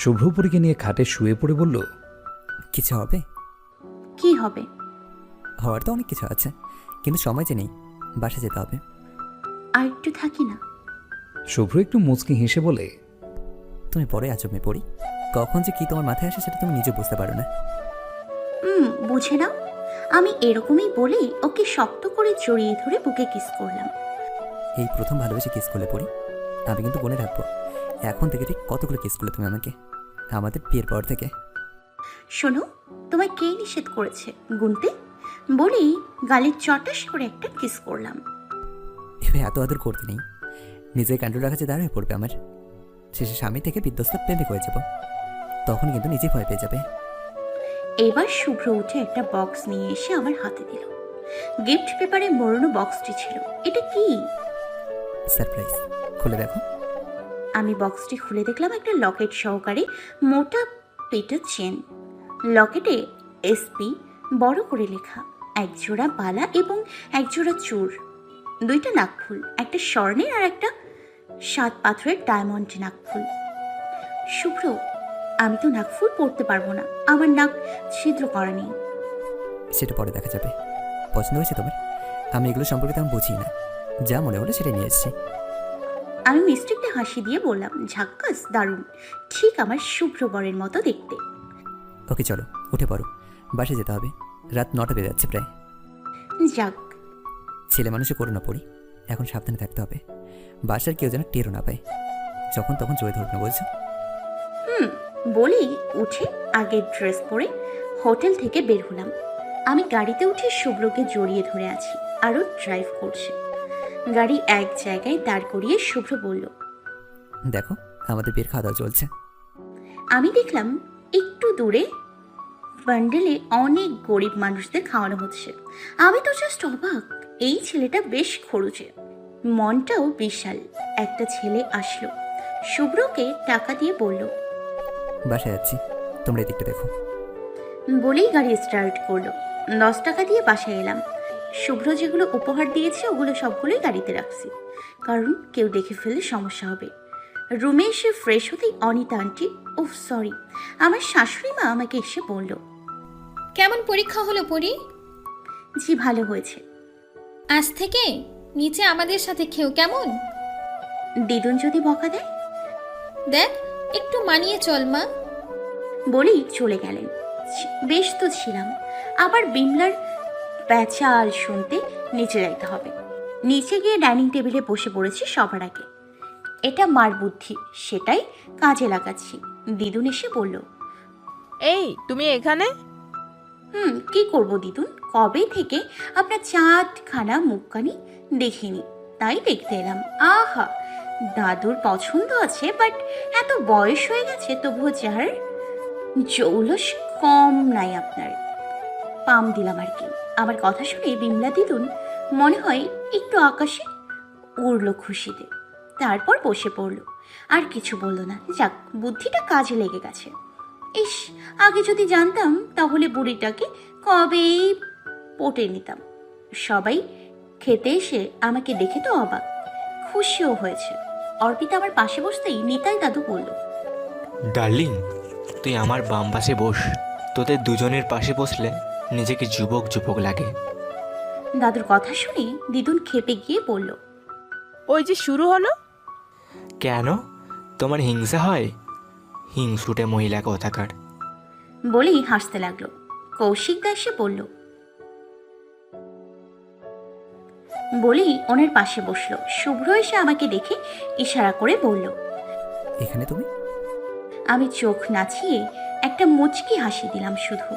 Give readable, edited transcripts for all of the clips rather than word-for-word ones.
শুভ্রপুরীকে নিয়ে খাটে শুয়ে পড়ে বলল, কিছু হবে? কি হবে? হওয়ার তো অনেক কিছু আছে, কিন্তু সময় যে নেই, বাসা যেতে হবে। আর একটু থাকি না? শুভ্র একটু মুচকি হেসে বলে, তুমি পরে আছো মেয়ে পড়ি, কখন যে কি তোমার মাথায় আসে সেটা তুমি নিজে বুঝতে পারো না। বুঝে নাও। আমি এরকমই বলে ওকে শক্ত করে জড়িয়ে ধরে বুকে কিস করলাম। এই প্রথম ভালোবেসে কিস করলে পড়ি, আমি কিন্তু বলে রাখবো এখন থেকে ঠিক কতগুলো কিস করলে তুমি আমাকে আমাদের বিয়ের পর থেকে। শোনো, তোমায় কে নিষেধ করেছে গুনতে? বলেই গালে চটাস করে একটা কিস করলাম। এভাবে এত আদর করতে নেই, নিজের কন্ট্রোল রাখা যে দাঁড়িয়ে পড়বে আমার। শেষে স্বামী থেকে বিধ্বস্ত প্রেমিক হয়ে যাব, তখন কিন্তু নিজেই ভয় পেয়ে যাবে। এবার শুভ্র উঠে একটা বক্স নিয়ে এসে আমার হাতে দিল। গিফট পেপারে মোড়ানো বক্সটি ছিল। এটা কি? সারপ্রাইজ, খুলে দেখো। আমি বক্সটি খুলে দেখলাম একটা লকেট সহকারে মোটা পেটা চেন। লকেটে এসপি বড় করে লেখা, এক জোড়া বালা এবং এক জোড়া চূড়, দুইটা নাকফুল, একটা স্বর্ণের আর একটা 7 পাথরের ডায়মন্ড নাকফুল। শুভ্র, আমি তো নাকফুল পরতে পারবো না, আমার নাক ছিদ্র করা নেই। সেটা পরে দেখা যাবে। পছন্দ হয়েছে তোমার? আমি এগুলো সম্পর্কে তেমন বুঝি না, যা মনে হলো সেটাই নিয়ে এসেছি। আমি মিস্টেকটা হাসি দিয়ে বললাম, ঝাক্কাস, দারুণ, ঠিক আমার শুভ্র বরের মতো দেখতে। ওকে চলো, উঠে পড়ো, বাসে যেতে হবে, রাত 9টা বেজে যাচ্ছে প্রায়। যাক। ছেলে মানুষে করো না পড়ি, এখন সাবধানে থাকতে হবে, বাসার কেউ যেন টেরও না পায়, যখন তখন জয় ধরবে না, বলছো? বলেই উঠে আগের ড্রেস পরে হোটেল থেকে বের হলাম। আমি গাড়িতে উঠে শুভ্রকে জড়িয়ে ধরে আছি, আরও ড্রাইভ করছে। গাড়ি এক জায়গায় দাঁড় করিয়ে শুভ্র বলল, দেখো আমাদের বিয়ের খাওয়া দাওয়া চলছে। আমি দেখলাম একটু দূরে বান্ডেলে অনেক গরিব মানুষদের খাওয়ানো হচ্ছে। আমি তো জাস্ট অবাক, এই ছেলেটা বেশ খরচে, মনটাও বিশাল। একটা ছেলে আসলো, শুভ্রকে টাকা দিয়ে বলল, বাসায় যাচ্ছি, তোমরা এদিকটা দেখো। বলেই গাড়ি স্টার্ট করলো। 10 টাকা দিয়ে বাসায় এলাম। শুভ্র যেগুলো উপহার দিয়েছে ওগুলো সবগুলোই গাড়িতে রাখছি, কারণ কেউ দেখে ফেললে সমস্যা হবে। রুমে এসে ফ্রেশ হতেই অনিতা আন্টি, ওহ সরি, আমার শাশুড়ি মা আমাকে এসে বলল, কেমন পরীক্ষা হলো পরি? জি ভালো হয়েছে। আজ থেকে নিচে আমাদের সাথে খেও, কেমন? দিদুন যদি বকা দেয়? দেখ, একটু মানিয়ে চল মা। বলেই চলে গেলেন। বেশ তো ছিলাম, আবার বিমলার প্যাচাল শুনতে নিচে যাইতে হবে। নিচে গিয়ে ডাইনিং টেবিলে বসে পড়েছি সবার আগে। এটা মার বুদ্ধি, সেটাই কাজে লাগাচ্ছি। দিদুন এসে বলল, এই তুমি এখানে? কি করব দিদুন, কবে থেকে আপনার চাঁদখানা মুখখানি দেখিনি, তাই দেখতে এলাম। আহা, দাদুর পছন্দ আছে, বাট এত বয়স হয়ে গেছে তবুও চেহারার জৌলস কম নাই আপনার। পাম দিলাম আর কি। আমার কথা শুনে বিমলা দিদুন মনে হয় একটু আকাশে উড়ল খুশিতে, তারপর বসে পড়ল, আর কিছু বলল না। যাক, বুদ্ধিটা কাজে লেগে গেছে। ইস, আগে যদি জানতাম তাহলে বুড়িটাকে কবেই পটে নিতাম। সবাই খেতে এসে আমাকে দেখে তো অবাক, খুশিও হয়েছে। অর্পিতা আমার পাশে বসতেই নিতাই দাদু বলল, ডার্লিং, তুই আমার বাম পাশে বস, তোদের দুজনের পাশে বসলে নিজেকে যুবক যুবক লাগে। দাদুর কথা শুনে দিদুন খেপে গিয়ে বলল, ওই যে শুরু হলো। কেন, তোমার হিংসা হয়? হিংসুটে মহিলা কোথাকার। বলেই হাসতে লাগলো। কৌশিক দা এসে বলল, বলেই ওনার পাশে বসলো। শুভ্র এসে আমাকে দেখে ইশারা করে বলল, এখানে তুমি? আমি চোখ নাচিয়ে একটা মুচকি হাসি দিলাম শুধু।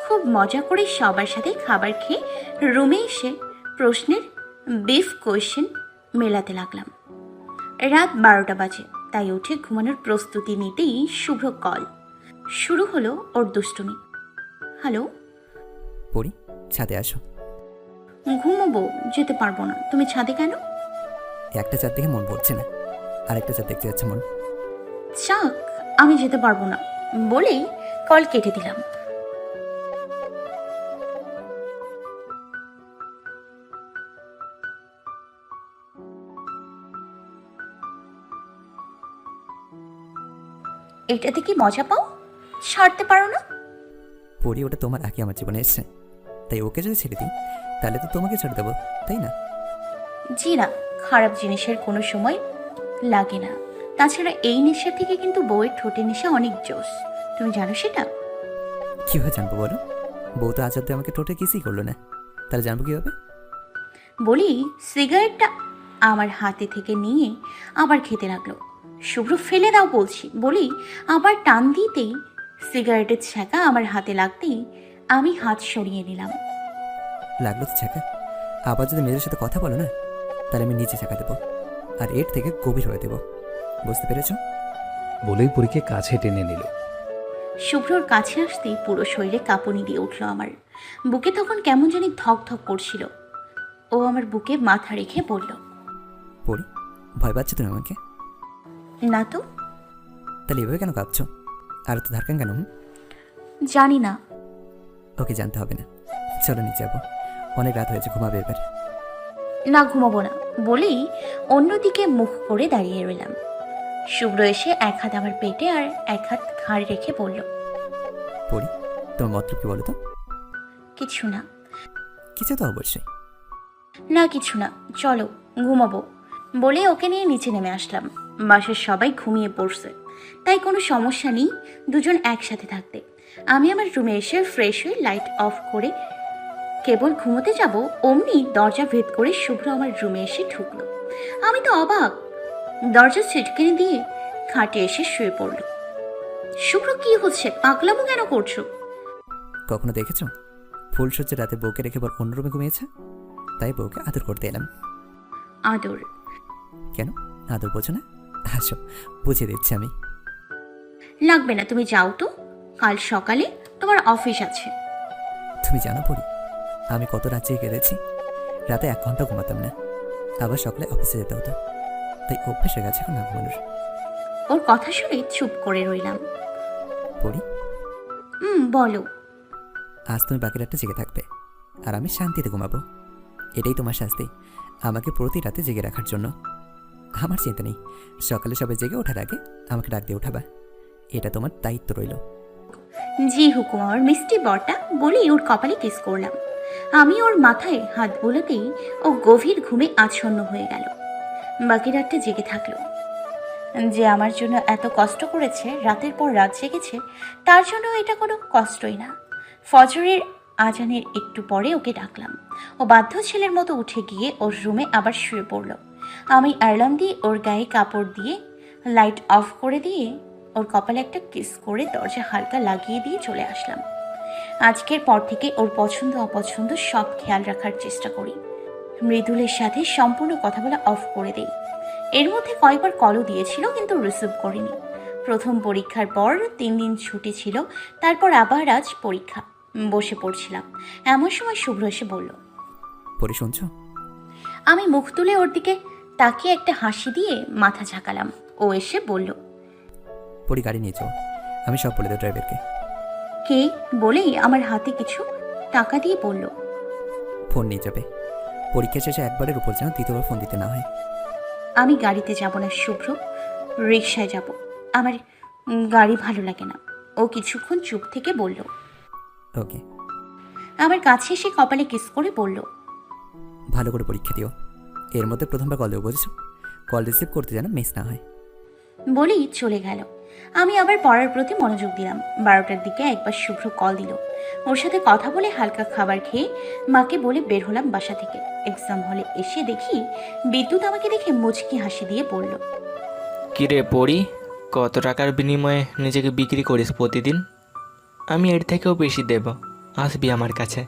খুব মজা করে সবার সাথে খাবার খেয়ে রুমে এসে প্রশ্নের বিফ কোয়েশ্চেন মেলাতে লাগলাম। রাত 12টা বাজে, তাই উঠে ঘুমানোর প্রস্তুতি নিতেই শুভ্র কল শুরু হলো ওর দুষ্টুমি। হ্যালো। পড়ি, ছাদে আসো। ঘুমোবো, যেতে পারবো না। তুমি ছাদে কেন? একটা চাঁদ দেখে মন পড়ছে না, আরেকটা চাঁদ দেখতে যাচ্ছে মন। চাক, আমি যেতে পারবো না বলেই কল কেটে দিলাম। এটাতে কি মজা পাও? ছাড়তে পারো না? পরি, ওটা তোমার আগে আমার জীবনে এসছে, তাই ওকে যদি ছেড়ে দিই তাহলে তো তোমাকে ছেড়ে দেবো, তাই না? জি না, খারাপ জিনিসের কোনো সময় লাগে না। তাছাড়া এই নেশা থেকে কিন্তু বউয়ের ঠোঁটের নেশা অনেক জোস, তুমি জানো সেটা? কীভাবে জানবো বলো? বউ তো আজ অব্দি আমাকে টোটে কিছুই করলো না, তাহলে জানবো কীভাবে? বলি, সিগারেটটা আমার হাতে থেকে নিয়ে আবার খেতে লাগলো। শুভ্র, ফেলে দাও বলছি। বলি, আবার টান দিতেই সিগারেটের ছ্যাঁকা আমার হাতে লাগতেই আমি হাত সরিয়ে নিলাম। লাগলো তো ছ্যাঁকা, আবার যদি মেয়েদের সাথে কথা বলো না তাহলে আমি নিচে ছ্যাঁকা দেবো, আর এর থেকে গভীর হয়ে দেবো, বুঝতে পেরেছো? বলেই পরীকে কাছে টেনে নিল। শুভ্রর কাছে আসতেই পুরো শরীরে কাঁপুনি দিয়ে উঠল আমার। বুকে তখন কেমন জানি ধক ধক করছিল। ও আমার বুকে মাথা রেখে বলল, পরি, ভয় পাচ্ছ তুমি আমাকে? না তো। তাহলে এভাবে কেন কাঁপছো? আর তো ধারকান কেন? জানি না। ওকে, জানতে হবে না, চলো নিচে যাবো, অনেক রাত হয়েছে, ঘুমাবে এবার। না, ঘুমাবো না বলেই অন্যদিকে মুখ করে দাঁড়িয়ে রইলাম। শুভ্র এসে এক হাত আমার পেটে আর এক হাত ঘাড়ে রেখে বলল, পরি, তোমার মতলব কি বলো তো? কিছু না। কিছু তো অবশ্যই। না, কিছু না, চলো ঘুমাবো বলে ওকে নিয়ে নিচে নেমে আসলাম। বাসার সবাই ঘুমিয়ে পড়ছে, তাই কোনো সমস্যা নেই দুজন একসাথে থাকতে। আমি আমার রুমে এসে ফ্রেশ হয়ে লাইট অফ করে কেবল ঘুমোতে যাব, অমনি দরজা ভেদ করে শুভ্র আমার রুমে এসে ঢুকলো। আমি তো অবাক। দরজা ছিটকিনি দিয়ে খাটে এসে শুয়ে পড়ল। শুভ্র, কি হচ্ছে? পাগলামো কেন করছো? কখনো দেখেছো ফুলসজ্জা রাতে বউকে রেখে বর অন্য রুমে ঘুমিয়েছে? তাই বউকে আদর করতে এলাম। আদর? কেন আদর বোঝো না? আসো, বুঝিয়ে দিচ্ছি আমি। লাগবে না, তুমি যাও তো, কাল সকালে তোমার অফিস আছে। তুমি জানো পরি, আমি কত রাত জেগে কেঁদেছি। রাতে 1 ঘন্টা ঘুমাতাম না, আবার সকালে অফিসে যেতে হতো, তাই অভ্যেস হয়ে গেছে এখন না ঘুমানোর। ওর কথা শুনে চুপ করে রইলাম। পরি, বলো। আজ তুমি বাকি রাতটা জেগে থাকবে, আর আমি শান্তিতে ঘুমাবো। এটাই তোমার শাস্তি, আমাকে প্রতি রাতে জেগে রাখার জন্য। আমার চিন্তা নেই, সকালে সবাই জেগে ওঠার আগে আমাকে ডাক দিয়ে উঠাবা, এটা তোমার দায়িত্ব রইল। জি হুকুম আমার মিষ্টি বরটা বলেই ওর কপালে কিস করলাম। আমি ওর মাথায় হাত বোলাতেই ও গভীর ঘুমে আচ্ছন্ন হয়ে গেল। বাকি রাতটা জেগে থাকলো। যে আমার জন্য এত কষ্ট করেছে, রাতের পর রাত জেগেছে, তার জন্য এটা কোনো কষ্টই না। ফজরের আজানের একটু পরে ওকে ডাকলাম। ও বাধ্য ছেলের মতো উঠে গিয়ে ওর রুমে আবার শুয়ে পড়ল। আমি অ্যালার্ম দিয়ে ওর গায়ে কাপড় দিয়ে লাইট অফ করে দিয়ে ওর কপালে একটা কিস করে দরজা হালকা লাগিয়ে দিয়ে চলে আসলাম। আজকের পর থেকে ওর পছন্দ অপছন্দ সব খেয়াল রাখার চেষ্টা করি। মৃদুলের সাথে সম্পূর্ণ কথা বলা অফ করে দেই। এর মধ্যে কয়েকবার কলও দিয়েছিল, কিন্তু রিসিভ করিনি। প্রথম পরীক্ষার পর 3 দিন ছুটি ছিল, তারপর আবার আজ পরীক্ষা। বসে পড়ছিলাম, এমন সময় শুভ্র এসে বলল। পরি, শুনছো? আমি মুখ তুলে ওর দিকে তাকিয়ে একটা হাসি দিয়ে মাথা ঝাঁকালাম। ও এসে বলল, পরি, গাড়ি নিয়ে যাও, আমি সব বলে দেবো ড্রাইভারকে। কে? বলেই আমার হাতে কিছু টাকা দিয়ে বলল, ফোন নিয়ে যাবে, পরীক্ষা শেষে একবারের উপর যেন দ্বিতীয়বার ফোন দিতে না হয়। আমি গাড়িতে যাব না শুভ্র, রিকশায় যাব। আমার গাড়ি ভালো লাগে না। ও কিছুক্ষণ চুপ থেকে বলল, ওকে। আমার কাছে এসে কপালে কিস করে বলল, ভালো করে পরীক্ষা দিও, এর মধ্যে প্রথমবার কল দেবো, বুঝেছো? কল রিসিভ করতে যেন মিস না হয়। বলেই চলে গেল। আমি আবার পড়ার প্রতি মনোযোগ দিলাম। 12টার দিকে একবার শুভ্র কল দিল। ওর সাথে কথা বলে হালকা খাবার খেয়ে মাকে বলে বের হলাম বাসা থেকে। এক্সাম হলে এসে দেখি বিদ্যুৎ আমাকে দেখে মুচকি হাসি দিয়ে বলল, কিরে পড়ি, কত টাকার বিনিময়ে নিজেকে বিক্রি করিস প্রতিদিন? আমি এর থেকেও বেশি দেব, আসবি আমার কাছে।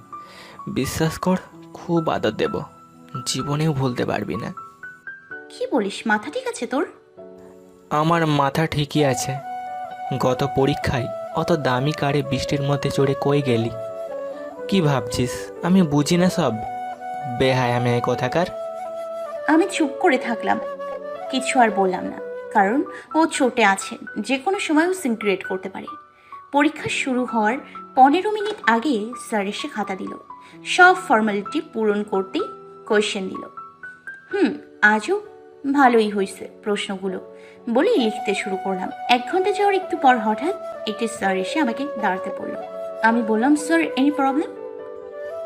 বিশ্বাস কর, খুব আদর দেব, জীবনেও ভুলতে পারবি না। কি বলিস? মাথা ঠিক আছে তোর? আমার মাথা ঠিকই আছে। গত পরীক্ষায় অত দামি কারে বৃষ্টির মধ্যে চড়ে কই গেলি? কি ভাবছিস আমি বুঝি না সব? বেহায়া মেয়ে কোথাকার। আমি চুপ করে থাকলাম, কিছু আর বললাম না, কারণ ও চোটে আছে, যে কোনো সময় ও সিন ক্রিয়েট করতে পারে। পরীক্ষা শুরু হওয়ার 15 মিনিট আগে স্যার এসে খাতা দিল। সব ফর্মালিটি পূরণ করতেই কোয়েশ্চেন দিল। আজও ভালোই হয়েছে প্রশ্নগুলো, বলেই লিখতে শুরু করলাম। 1 ঘন্টা যাওয়ার একটু পর হঠাৎ একটি স্যার এসে আমাকে দাঁড়াতে বলল। আমি বললাম, স্যার এনি প্রবলেম?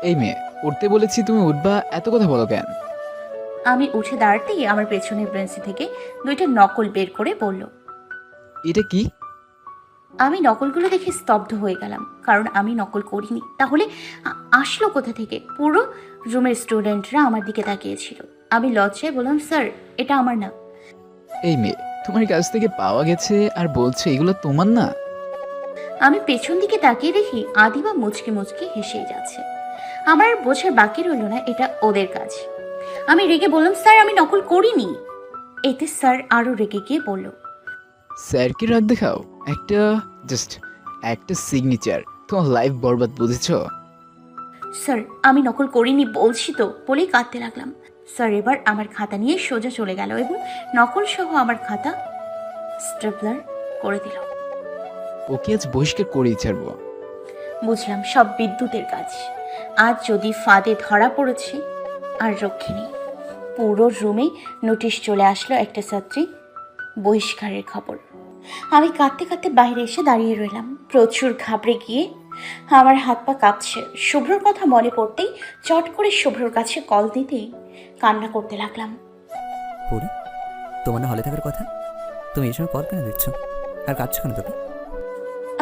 এই মেয়ে, উঠতে বলেছি তুমি উঠবা, এত কথা বলো কেন? আমি উঠে দাঁড়াতেই আমার পেছনের বেঞ্চি থেকে 2টা নকল বের করে বলল। এটা কি? আমি নকলগুলো দেখে স্তব্ধ হয়ে গেলাম, কারণ আমি নকল করিনি। তাহলে আসলো কোথা থেকে? পুরো রুমের স্টুডেন্টরা আমার দিকে তাকিয়েছিল। আমি লজ্জায় বললাম, স্যার এটা আমার না। এই মেয়ে, তোমার কাছ থেকে পাওয়া গেছে আর বলছো এগুলো তোমার না? আমি পেছন দিকে তাকিয়ে দেখি আদিবা মুচকি মুচকি হেসেই যাচ্ছে। আমার আর বোঝার বাকি রইল না এটা ওদের কাজ। আমি রেগে বললাম, স্যার আমি নকল করিনি। এতে স্যার আরো রেগে গিয়ে বলল, স্যারকে রাগ দেখাও? একটা সিগনেচার তোমার লাইফ বরবাদ, বুঝেছো? স্যার আমি নকল করিনি বলছি তো, বলেই কাঁদতে লাগলাম। স্যার এবার আমার খাতা নিয়ে সোজা চলে গেল এবং নকল সহ আমার খাতা স্টেপলার করে দিল। ওকে আজ বহিষ্কার করেই ছাড়বো। বুঝলাম সব বিদ্যুতের কাজ। আজ যদি ফাঁদে ধরা পড়েছি আর রক্ষে নেই। পুরো রুমে নোটিশ চলে আসলো একটা ছাত্রী বহিষ্কারের খবর। আমি কাঁদতে কাঁদতে বাইরে এসে দাঁড়িয়ে রইলাম, প্রচুর ঘাবড়ে গিয়ে। আমার হাত পা কাঁপছে। শুভ্রর কথা মনে পড়তেই চট করে শুভ্রর কাছে কল দিতেই কান্না করতে লাগলাম। পড়ি, তোমার না হলে থাকার কথা, তুমি এই সময় কল কেন দিচ্ছ আর কাঁদছো কেন তুমি?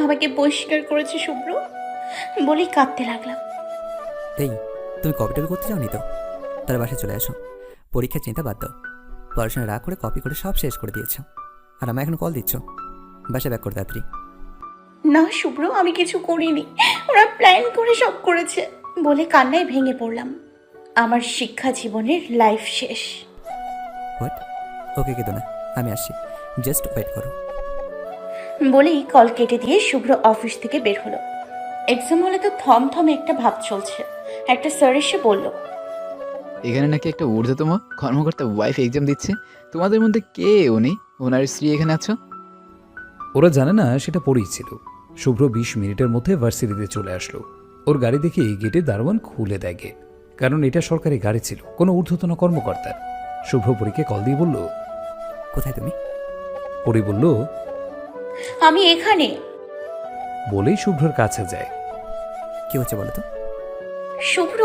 আমাকে বহিষ্কার করেছে শুভ্র, বলেই কাঁদতে লাগলাম। এই, তুমি কপি টপি করতে যাওনি তো? তাহলে বাসায় চলে আসো। পরীক্ষার চিন্তা বাদ দাও। পড়াশোনা রাগ করে কপি করে সব শেষ করে দিয়েছো, আর আমি এখন কল দিচ্ছ। বাসায় ব্যাক করে তাড়াতাড়ি। না শুভ্র, আমি কিছু করিনি, ওরা প্ল্যান করে সব করেছে, বলে কান্নায় ভেঙে পড়লাম। আমার শিক্ষা জীবনের লাইফ শেষ। হোয়াট? ওকে কেঁদো না, আমি আসছি, জাস্ট ওয়েট করো। বলেই কল কেটে দিয়ে শুভ্র অফিস থেকে বের হলো। এক্সাম হলে তো থমথমে একটা ভাব চলছে। একটা স্যার এসে বলল, এখানে নাকি একটা ঊর্ধ্বতম কর্মকর্তা ওয়াইফ এক্সাম দিচ্ছে। তোমাদের মধ্যে কে উনি? ওনার স্ত্রী এখানে আছো? ওরা জানে না সেটা পড়েই ছিল। শুভ্র 20 মিনিটের মধ্যে ভার্সিটিতে চলে আসলো। ওর গাড়ি দেখে গেটে দারোয়ান খুলে দেয় গেট, কারণ এটা সরকারি গাড়ি ছিল, কোনো ঊর্ধ্বতন কর্মকর্তার। শুভ্র পরীকে কল দিয়ে বলল, কোথায় তুমি? পরি বলল, আমি এখানে। বলেই শুভ্রর কাছে যায়। কি হচ্ছে বলো তো? শুভ্র,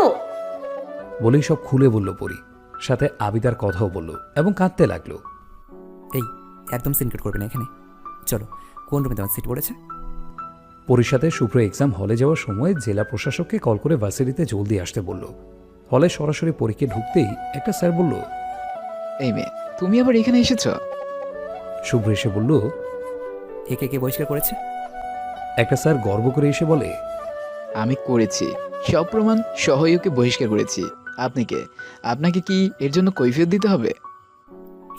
বলেই সব খুলে বলল পরি, সাথে আবিদার কথাও বলল এবং কাঁদতে লাগলো। এই, একদম সিনক্রেট করবে না এখানে। চলো, কোন রুমে তোমার সিট পড়েছে? পরির সাথে শুভ্র এক্সাম হলে যাওয়ার সময় জেলা প্রশাসককে কল করে ভার্সিটিতে জলদি আসতে বলল। হলে সরাসরি পরীক্ষা ঢুকতেই একটা স্যার বলল, এই মেয়ে, তুমি আবার এখানে এসেছো? শুভ্র এসে বলল, একে কে বহিষ্কার করেছে? একটা স্যার গর্ব করে এসে বলে, আমি করেছি, সব প্রমাণ সহই ওকে বহিষ্কার করেছি। আপনি কে? আপনাকে কি এর জন্য কৈফিয়ত দিতে হবে?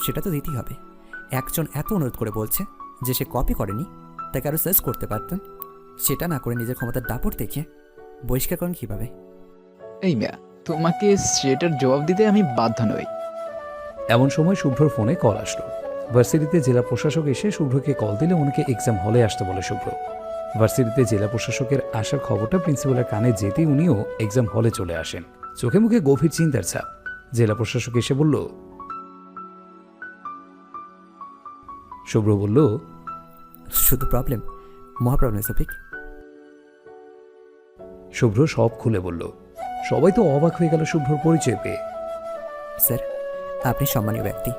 সেটা তো দিতেই হবে। একজন এত অনুরোধ করে বলছে যে সে কপি করেনি, তাকে আরও সার্চ করতে পারতেন। সেটা না করে নিজের ক্ষমতার দাপট দেখিয়ে বহিষ্কার করেন কীভাবে? এই মেয়া, তোমাকে সেটার জবাব দিতে আমি বাধ্য নই। এমন সময় শুভ্রর ফোনে কল আসলো। ভার্সিটিতে জেলা প্রশাসক এসে শুভ্রকে কল দিলে উনিকে এক্সাম হলে আসতে বলে শুভ্র। ভার্সিটিতে জেলা প্রশাসকের আসার খবরটা প্রিন্সিপালের কানে যেতেই উনিও এক্সাম হলে চলে আসেন, চোখে মুখে গভীর চিন্তার ছাপ। জেলা প্রশাসক এসে বলল, শুভ্র বলল, শুধু প্রবলেম, মহা প্রবলেম সফিক। শুভ্র সব খুলে বলল। সবাই তো অবাক হয়ে গেল শুভ্রর পরিচয় পেয়ে। স্যার, আপনি সম্মানীয় ব্যক্তি,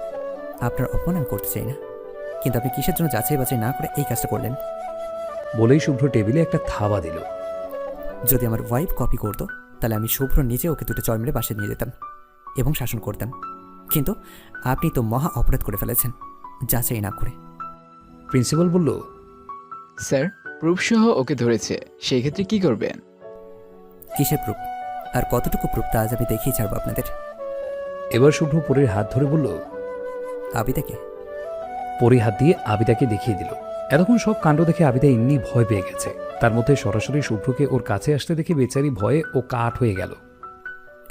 আপনার অপমান আমি করতে চাই না, কিন্তু আপনি কিসের জন্য যাচাই বাছাই না করে এই কাজটা করলেন? বলেই শুভ্র টেবিলে একটা থাবা দিল। যদি আমার ওয়াইফ কপি করতো তাহলে আমি শুভ্র নিজে ওকে দুটো চড় মেরে বাসায় নিয়ে যেতাম এবং শাসন করতাম, কিন্তু আপনি তো মহা অপরাধ করে ফেলেছেন যাচাই না করে। প্রিন্সিপাল বলল, স্যার, প্রুফ সহ ওকে ধরেছে, সেই ক্ষেত্রে কি করবেন? কিসের প্রুফ আর কতটুকু প্রুফ তা আজ আমি দেখিয়ে ছাড়বো আপনাদের। এবার শুভ্র পরীর হাত ধরে বলল, আবিদাকে? পরি হাত দিয়ে আবিদাকে দেখিয়ে দিল। এতক্ষণ সব কাণ্ড দেখে আবিদা এমনি ভয় পেয়ে গেছে, তার মধ্যে সরাসরি শুভ্রকে ওর কাছে আসতে দেখে বেচারি ভয়ে ও কাঠ হয়ে গেল।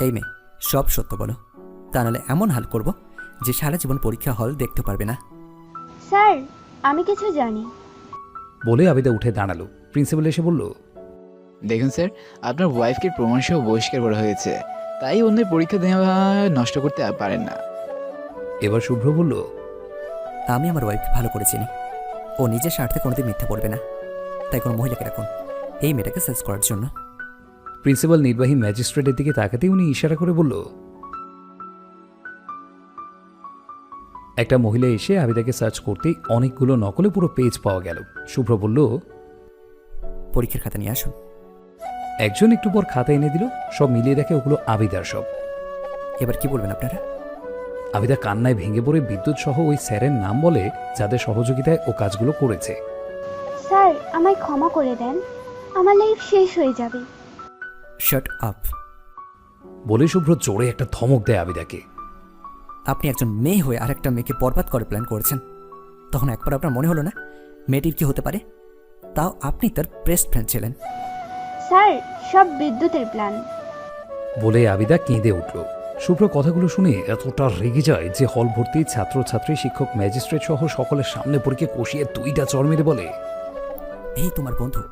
এই মেয়ে, সব সত্য বলো, তা নাহলে এমন হাল করব যে সারা জীবন পরীক্ষা হল দেখতে পারবে না। স্যার, আমি কিছু জানি। বলে আবিদা উঠে দাঁড়ালো। প্রিন্সিপাল এসে বলল, দেখুন স্যার, আপনার ওয়াইফকে প্রমাণ সহ বহিষ্কার করা হয়েছে, তাই অন্যের পরীক্ষা দেওয়া নষ্ট করতে পারেন না। এবার শুভ্র বলল, আমি আমার ওয়াইফকে ভালো করে চিনি। ও নিজের স্বার্থে কোনোদিন মিথ্যা বলবে না। তাই কোনো মহিলাকে রাখুন এই মেয়েটাকে সার্চ করার জন্য। প্রিন্সিপাল নির্বাহী ম্যাজিস্ট্রেটের দিকে তাকাতেই উনি ইশারা করে বলল, একটা মহিলা এসে আবিদাকে সার্চ করতেই অনেকগুলো নকলে পুরো পেজ পাওয়া গেল। শুভ্র বলল, পরীক্ষার খাতা নিয়ে আসুন। একজন একটু পর খাতা এনে দিল। সব মিলিয়ে দেখে ওগুলো আবিদার সব। এবার কি বলবেন আপনারা? আবিদা কান্নায় ভেঙে পড়ে বিদ্যুৎ সহ ওই স্যারের নাম বলে যাদের সহযোগিতায় ও কাজগুলো করেছে। স্যার আমায় ক্ষমা করে দেন, আমার লাইফ শেষ হয়ে যাবে। Shut up. বলে শুভ্র জোরে একটা ধমক দেয় আবিদাকে। আপনি একজন মেয়ে হয়ে আরেকটা মেয়েকে বরবাদ করে প্ল্যান করেছেন। তখন একবার আপনার মনে হলো না মেয়েটির কি হতে পারে? তাও আপনি তার বেস্ট ফ্রেন্ড ছিলেন। স্যার সব বিদ্যুতের প্ল্যান। বলে আবিদা কেঁদে উঠল। শুভ্র কথাগুলো শুনে এতটা রেগে যায় যে হল ভর্তি ছাত্রছাত্রী, শিক্ষক, ম্যাজিস্ট্রেট সহ সকলের সামনে পরীকে কষিয়ে 2টা চড় মেরে বলে, এই তোমার বন্ধু,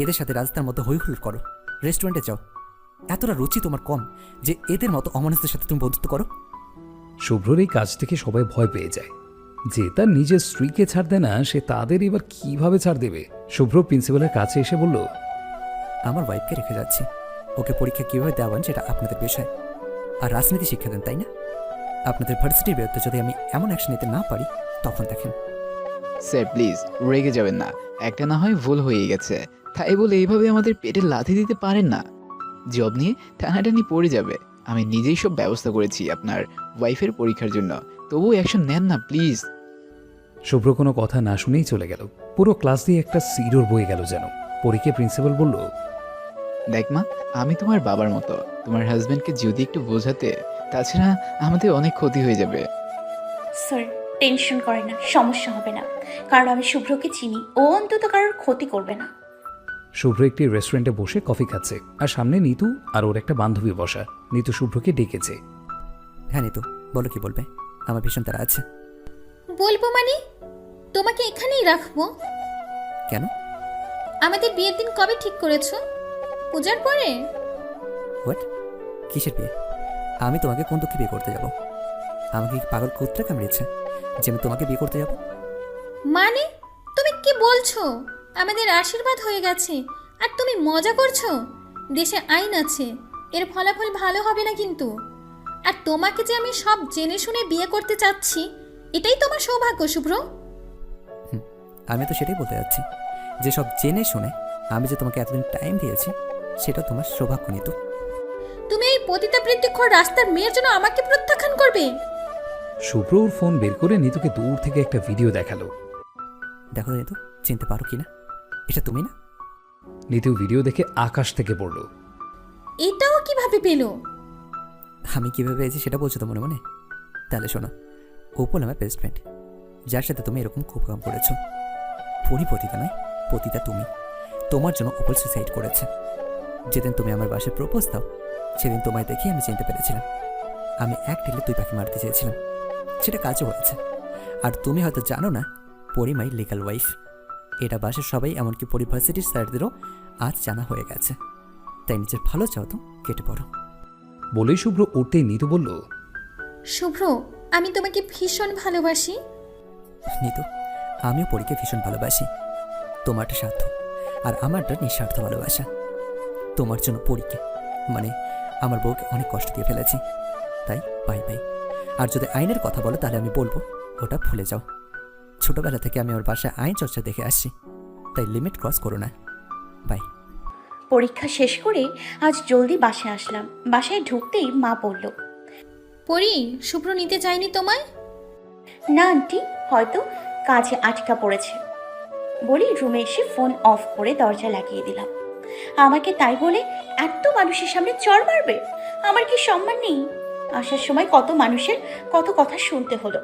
এদের সাথে রাস্তার মতো হইহুল্লোড় করো, রেস্টুরেন্টে যাও। এতটা রুচি তোমার কম যে এদের মতো অমানুষদের সাথে তুমি বন্ধুত্ব করো? শুভ্রর এই কাজ থেকে সবাই ভয় পেয়ে যায়। যে তার নিজের স্ত্রীকে ছাড় দেয় না, সে তাদের এবার কিভাবে ছাড় দেবে? শুভ্র প্রিন্সিপালের কাছে এসে বলল, আমার ওয়াইফকে রেখে যাচ্ছি, ওকে পরীক্ষা কীভাবে দেওয়ান সেটা আপনাদের বিষয়। আর রাজনীতি শিক্ষা দেন, তাই না? আপনাদের ভার্সিটির বিরুদ্ধে যদি আমি এমন অ্যাকশন নিতে না পারি তখন দেখেন। স্যার প্লিজ রেগে যাবেন না, একটা না হয় ভুল হয়ে গেছে, তাই বলে এইভাবে আমাদের পেটে লাথি দিতে পারেন না। জব নিয়ে টানাটানি পড়ে যাবে। আমি নিজেই সব ব্যবস্থা করেছি আপনার ওয়াইফের পরীক্ষার জন্য, তবুও অ্যাকশন নেন না প্লিজ। শুভ্র কোনো কথা না শুনেই চলে গেল। পুরো ক্লাস দিয়ে একটা সিডোর বয়ে গেল যেন। পরীকে প্রিন্সিপাল বলল, দেখ মা, আমি তোমার বাবার মতো, তোমার হাজব্যান্ডকে যদি একটু বোঝাতে, তাছাড়া আমাদের অনেক ক্ষতি হয়ে যাবে। স্যার টেনশন করেন না, সমস্যা হবে না, কারণ আমি শুভ্রকে চিনি, ও অন্তত কারোর ক্ষতি করবে না। শুভ্র একটি রেস্টুরেন্টে বসে কফি খাচ্ছে, আর সামনে নিতু আর ওর একটা বান্ধবী বসা। নিতু শুভ্রকে ডেকেছে। হ্যাঁ নিতু, বলো কি বলবে? আমার ভীষণ তারা আছে। বলবো মানে, তোমাকে এখানেই রাখবো। কেন? আমাদের বিয়ের দিন কবে ঠিক করেছো? পূজার পরে? হোয়াট? কিসের বিয়ে? আমি তোমাকে কোন দুঃখে বিয়ে করতে যাব? আমাকে কি পাগল কুত্রা কামড়িয়েছে যে আমি তোমাকে বিয়ে করতে যাব? মানে তুমি কি বলছো? আমাদের আশীর্বাদ হয়ে গেছে আর তুমি মজা করছো? দেশে আইন আছে, এর ফলাফল ভালো হবে না কিন্তু। আর তোমাকে যে আমি সব জেনে শুনে বিয়ে করতে চাচ্ছি, এটাই তোমার সৌভাগ্য শুভ্র। আমি তো সেটাই বলতে যাচ্ছি, যে সব জেনে শুনে আমি যে তোমাকে এতদিন টাইম দিয়েছি সেটা তোমার সৌভাগ্য নিতু। তুমি এই পতিতাবৃত্তিখোর রাস্তার মেয়ের জন্য আমাকে প্রত্যাখ্যান করবে? শুভ্র ওর ফোন বের করে নিতুকে দূর থেকে একটা ভিডিও দেখালো। দেখো নিতু, চিনতে পারো কি না? এটা তুমি না? নিতু ভিডিও দেখে আকাশ থেকে পড়ল। এটাও কিভাবে পেলো? আমি কীভাবে পেয়েছি সেটা বলছো তো মনে মনে? তাহলে শোনো, উপল আমার বেস্ট ফ্রেন্ড, যার সাথে তুমি এরকম খুব কাম করেছো। পতিতা নয়, পতিতা তুমি। তোমার জন্য উপল সুসাইড করেছে। যেদিন তুমি আমার বাসায় প্রপোজ দাও, সেদিন তোমায় দেখে আমি চিনতে পেরেছিলাম। আমি এক ঢিলে 2 পাখি মারতে চেয়েছিলাম, সেটা কাজও হয়েছে। আর তুমি হয়তো জানো না, পরি মাই লিগাল ওয়াইফ। এটা বাসার সবাই, এমনকি পরি ভার্সিটির স্যারদেরও আজ জানা হয়ে গেছে। তাই নিজের ভালো চাও তো কেটে পড়ো। বলেই শুভ্র উঠতেই নিতু বলল, শুভ্র, আমি তোমাকে ভীষণ ভালোবাসি। নিতু, আমিও পরীকে ভীষণ ভালোবাসি। তোমারটা স্বার্থ আর আমারটা নিঃস্বার্থ ভালোবাসা। তোমার জন্য পরীকে, মানে আমার বউকে অনেক কষ্ট দিয়ে ফেলেছি, তাই বাই বাই। আর যদি আইনের কথা বলো তাহলে আমি বলবো ওটা ভুলে যাও। ছোটবেলা থেকে আমি আমার বাসায় আইন চর্চা দেখে আসছি, তাই লিমিট ক্রস করো না। বাই। পরীক্ষা শেষ করে আজ জলদি বাসায় আসলাম। বাসায় ঢুকতেই মা বলল, পরি, শুভ্র নিতে চাইনি তোমায়? না আন্টি, হয়তো কাজে আটকা পড়েছে বলি রুমে এসে ফোন অফ করে দরজা লাগিয়ে দিলাম। আমাকে তাই বলে এত মানুষের সামনে চড় মারবে? আমার কি সম্মান নেই? আসার সময় কত মানুষের কত কথা শুনতে হলো।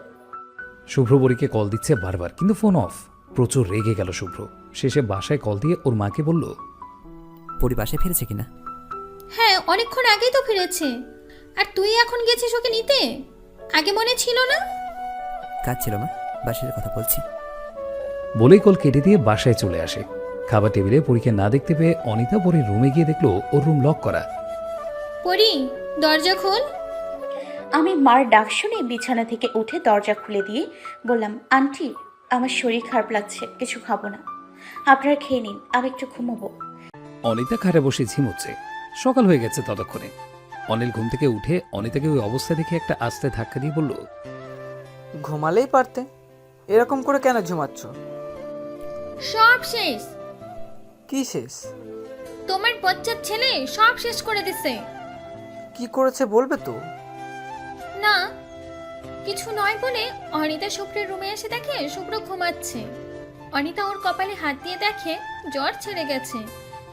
শুভ্র পরীকে কল দিচ্ছে বারবার, কিন্তু ফোন অফ। প্রচুর রেগে গেল শুভ্র। শেষে বাসায় কল দিয়ে ওর মাকে বলল, পরি বাসায় ফিরেছে কিনা? হ্যাঁ, অনেকক্ষণ আগেই তো ফিরেছে। আর তুই এখন গেছিস ওকে নিতে? আগে মনে ছিল না? কাজ ছিল মা, বাসার কথা বলছি। বলেই কল কেটে দিয়ে বাসায় চলে আসে। খাবার টেবিলে পরীকে না দেখতে পেয়ে অনিতা পরীর রুমে গিয়ে দেখলো ওর রুম লক করা। পরি, দরজা খোল। আমি মার ডাক শুনে বিছানা থেকে উঠে দরজা খুলে দিয়ে বললাম, আন্টি আমার শরীর খারাপ লাগছে, কিছু খাবো না, আপনারা খেয়ে নিন, আমি একটু ঘুমাবো। অনিতা খাটে বসে ঝিমুচ্ছে। সকাল হয়ে গেছে ততক্ষণে। অনিল ঘুম থেকে উঠে অনিতাকে ওই অবস্থা দেখে একটা আস্তে ধাক্কা দিয়ে বলল, ঘুমালেই পারতে, এরকম করে কেন ঝুমাচ্ছ? সব শেষ। কি শেষ? তোমার বচ্চার ছেলে সব শেষ করে দিছে। কি করেছে বলবে তো? না, কিছু নয় বলে অনিতা শুভ্রের রুমে এসে দেখে শুভ্র ঘুমাচ্ছে। অনিতা ওর কপালে হাত দিয়ে দেখে জ্বর ছেড়ে গেছে।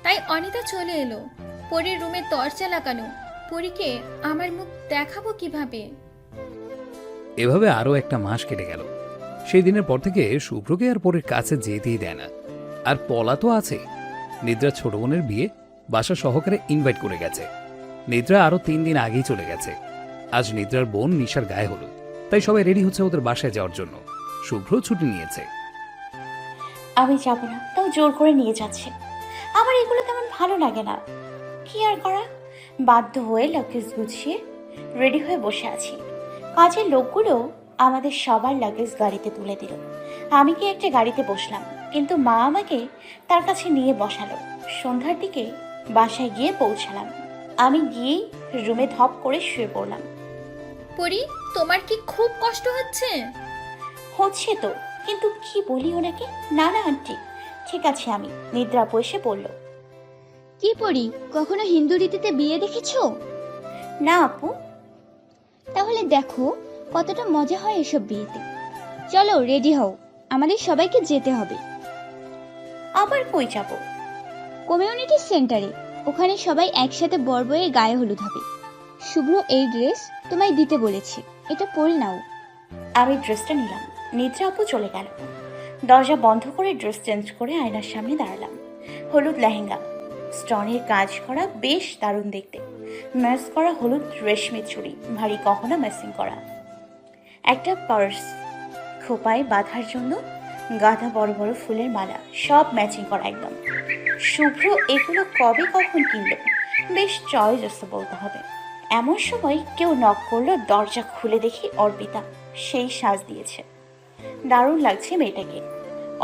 তাই অনিতা চলে এলো। পরীর রুমে দরজা লাগানো। পরীকে আমার মুখ দেখাবো কিভাবে? এভাবে আরও একটা মাস কেটে গেল। সেই দিনের পর থেকে শুভ্রকে আর পরের কাছে যেতেই দেয় না। আর পলা তো আছে। নিদ্রার ছোট বোনের বিয়ে বাসা সহকারে ইনভাইট করে গেছে। নিদ্রা আরও 3 দিন আগেই চলে গেছে। আজ নিদ্রার বোন নিশার গায়ে হলো, তাই সবাই রেডি হচ্ছে ওদের বাসায় যাওয়ার জন্য। শুভ্র ছুটি নিয়েছে। আমি যাব না, তাও জোর করে নিয়ে যাচ্ছে। আমার এগুলো তেমন ভালো লাগে না। কি আর করা, বাধ্য হয়ে লাগেজ গুছিয়ে রেডি হয়ে বসে আছি। কাজের লোকগুলো আমাদের সবার লাগেজ গাড়িতে তুলে দিল। আমি কি একটা গাড়িতে বসলাম, কিন্তু মা আমাকে তার কাছে নিয়ে বসালো। সন্ধ্যার দিকে বাসায় গিয়ে পৌঁছালাম। আমি গিয়েই রুমে ধপ করে শুয়ে পড়লাম। পরী, তোমার কি খুব কষ্ট হচ্ছে? হচ্ছে তো, কিন্তু কি বলি ওনাকে? না না আন্টি, ঠিক আছে আমি। নিদ্রা আপু এসে বলল, কি পড়ি, কখনো হিন্দু রীতিতে বিয়ে দেখেছো? না আপু। তাহলে দেখো কতটা মজা হয় এসব বিয়েতে। চলো রেডি হও, আমাদের সবাইকে যেতে হবে আবার কই যাব? কমিউনিটি সেন্টারে। ওখানে সবাই একসাথে বর বয়ে গায়ে হলুদ হবে। শুভ্র এই ড্রেস তোমায় দিতে বলেছি, এটা পরে নাও। আমি ড্রেসটা নিলাম। নিদ্রা আপু চলে গেল। দরজা বন্ধ করে ড্রেস চেঞ্জ করে আয়নার সামনে দাঁড়ালাম। হলুদ লেহেঙ্গা, স্টোনের কাজ করা, বেশ দারুণ দেখতে। ম্যাচ করা হলুদ রেশমি চুড়ি, ভারী গহনা ম্যাচিং করা। একটা পার্স, খোপায় বাঁধার জন্য গাঁদা বড় বড় ফুলের মালা, সব ম্যাচিং করা একদম। শুভ্র এগুলো কবে কখন কিনলো, বেশ চয়েস বলতে হবে। এমন সময় কেউ নক করলো। দরজা খুলে দেখি অর্পিতা, সেই সাজ দিয়েছে। দারুণ লাগছে মেয়েটাকে।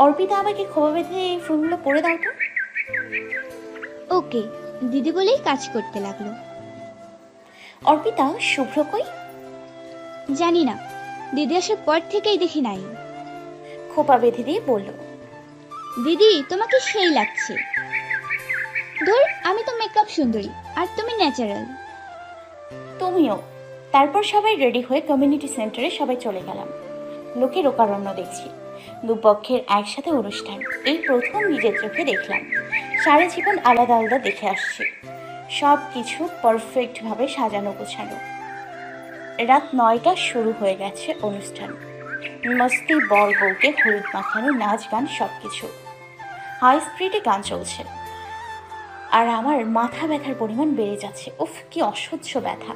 অর্পিতা আমাকে খোপা বেঁধে এই ফুলগুলো পরে দাও তো। ওকে, দিদি বলেই কাজ করতে লাগলো। অর্পিতা, শুভ্র কই? জানি না, দিদি আসার পর থেকেই দেখি নাই। খোপা বেঁধে দিয়ে বলল, দিদি তোমাকে সেই লাগছে। ধুর, আমি তো মেকআপ সুন্দরী আর তুমি ন্যাচারাল। তুমিও। তারপর সবাই রেডি হয়ে কমিউনিটি সেন্টারে সবাই চলে গেলাম। লোকের ওকারণ্য দেখছি। দুপক্ষের একসাথে অনুষ্ঠান, এই প্রথম নিজের চোখে দেখলাম। সারা জীবন আলাদা আলাদা দেখে আসছি। সব কিছু পারফেক্টভাবে সাজানো গোছানো। রাত 9টা শুরু হয়ে গেছে অনুষ্ঠান। মস্তি, বর বউকে হলুদ মাখানো, নাচ গান, সব কিছু হাই স্পিডে গান চলছে। আর আমার মাথা ব্যথার পরিমাণ বেড়ে যাচ্ছে। উফ, কি অসহ্য ব্যথা।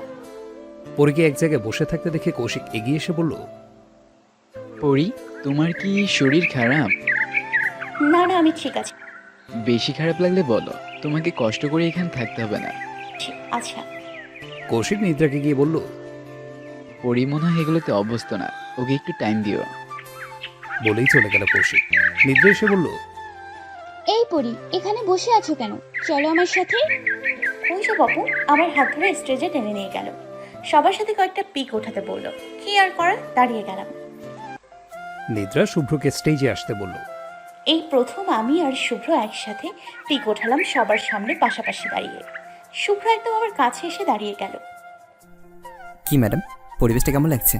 পরীকে এক জায়গায় বসে থাকতে দেখে কৌশিক এগিয়ে এসে বলল, পরি, তোমার কি শরীর খারাপ? না না, আমি ঠিক আছি। বেশি খারাপ লাগলে বলো, তোমাকে কষ্ট করে এখানে থাকতে হবে না। আচ্ছা। কৌশিক নিদ্রাকে গিয়ে বলল, পরি মনে হয় এগুলোতে অভ্যস্ত না, ওকে একটু টাইম দিও। বলেই চলে গেল কৌশিক। নিদ্রা এসে বলল, এই পড়ি, এখানে বসে আছো কেন? চলো আমার সাথে। ওই যে বাবু আমার হাত ধরে স্টেজে টেনে নিয়ে গেল। সবার সাথে কয়েকটা পিক ওঠাতে বললো। কি আর করার, দাঁড়িয়ে গেলাম। নিদ্রা শুভ্রকে স্টেজে আসতে বলল। এই প্রথম আমি আর শুভ্র একসাথে পিক ওঠালাম সবার সামনে পাশাপাশি দাঁড়িয়ে। শুভ্র একদম আমার কাছে এসে দাঁড়িয়ে গেল। কি ম্যাডাম, পরিবেশটা কেমন লাগছে?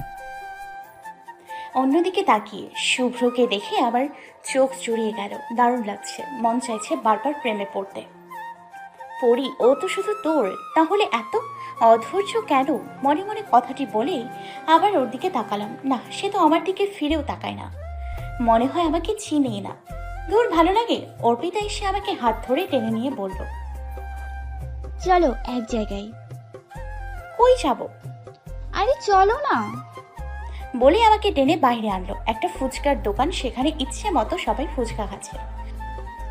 অন্যদিকে তাকিয়ে শুভ্রকে দেখে আবার চোখ জুড়িয়ে গেল। দারুণ লাগছে, মন চাইছে বারবার প্রেমে পড়তে। পড়ি, ও তো শুধু তোর, তাহলে এত অধৈর্য কেন? মনে মনে কথাটি বলে আবার ওর দিকে তাকালাম। না, সে তো আমার দিকে ফিরেও তাকায় না। মনে হয় আমাকে চিনেই না। দূর, ভালো লাগে। অর্পিতা এসে আমাকে হাত ধরে টেনে নিয়ে বলল, চলো এক জায়গায়। কই যাব? আরে চলো না। বলে আমাকে টেনে বাইরে আনলো। একটা ফুচকার দোকান, সেখানে ইচ্ছে মতো সবাই ফুচকা খাচ্ছে।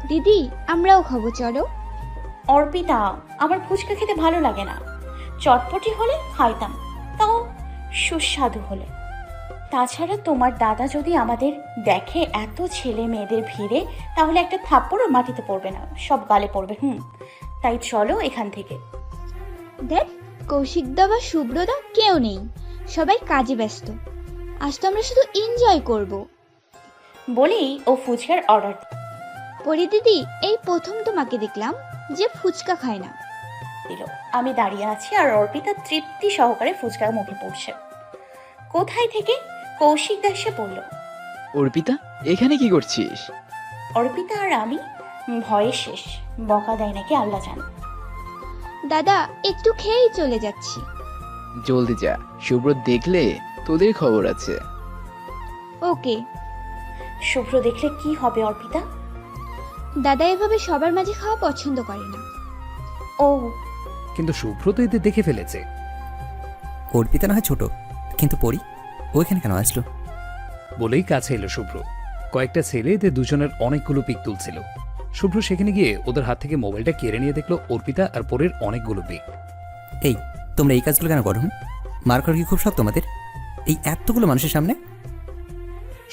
দিদি আমরাও খাবো, চলো। অর্পিতা, আমার ফুচকা খেতে ভালো লাগে না। চটপটি হলে খাইতাম, তাও সুস্বাদু হলে। তাছাড়া তোমার দাদা যদি আমাদের দেখে এত ছেলে মেয়েদের ভিড়ে, তাহলে একটা থাপ্পড়ও মাটিতে পড়বে না, সব গালে পড়বে। তাই চলো এখান থেকে। দেখ, কৌশিকদা বা শুভ্রদা কেউ নেই, সবাই কাজে ব্যস্ত। আজ তো আমরা শুধু এনজয় করব। বলেই ও ফুচকার অর্ডার পরি দিদি, এই প্রথম তোমাকে দেখলাম যে ফুচকা খায় না। দিল। আমি দাঁড়িয়ে আছি আর অর্পিতা তৃপ্তি সহকারে ফুচকার মুখে পড়ছে। কোথায় থেকে কৌশিক দাস এসে পড়ল। অর্পিতা, এখানে কি করছিস? অর্পিতা আর আমি ভয়ে শেষ। বকা দেয় নাকি আল্লাহ জানে। দাদা, একটু খেয়েই চলে যাচ্ছি। জলদি যা, শুভ্র দেখলে তোদের খবর আছে। ওকে। শুভ্র দেখলে কি হবে অর্পিতা? দাদা এভাবে সবার মাঝে খাওয়া পছন্দ করে না। ও, কিন্তু শুভ্র তো এদের দেখে ফেলেছে। অর্পিতা না হয় ছোট, কিন্তু পড়ি ওইখানে কেন আসলো? বলেই কাছে এলো শুভ্র। কয়েকটা ছেলে এদের দুজনের অনেকগুলো পিক তুলছিল। শুভ্র সেখানে গিয়ে ওদের হাত থেকে মোবাইলটা কেড়ে নিয়ে দেখলো অর্পিতা আর পরের অনেকগুলো পিক। এই, তোমরা এই কাজগুলো কেন করো? মার করার কি খুব শখ তোমাদের এই এতগুলো মানুষের সামনে?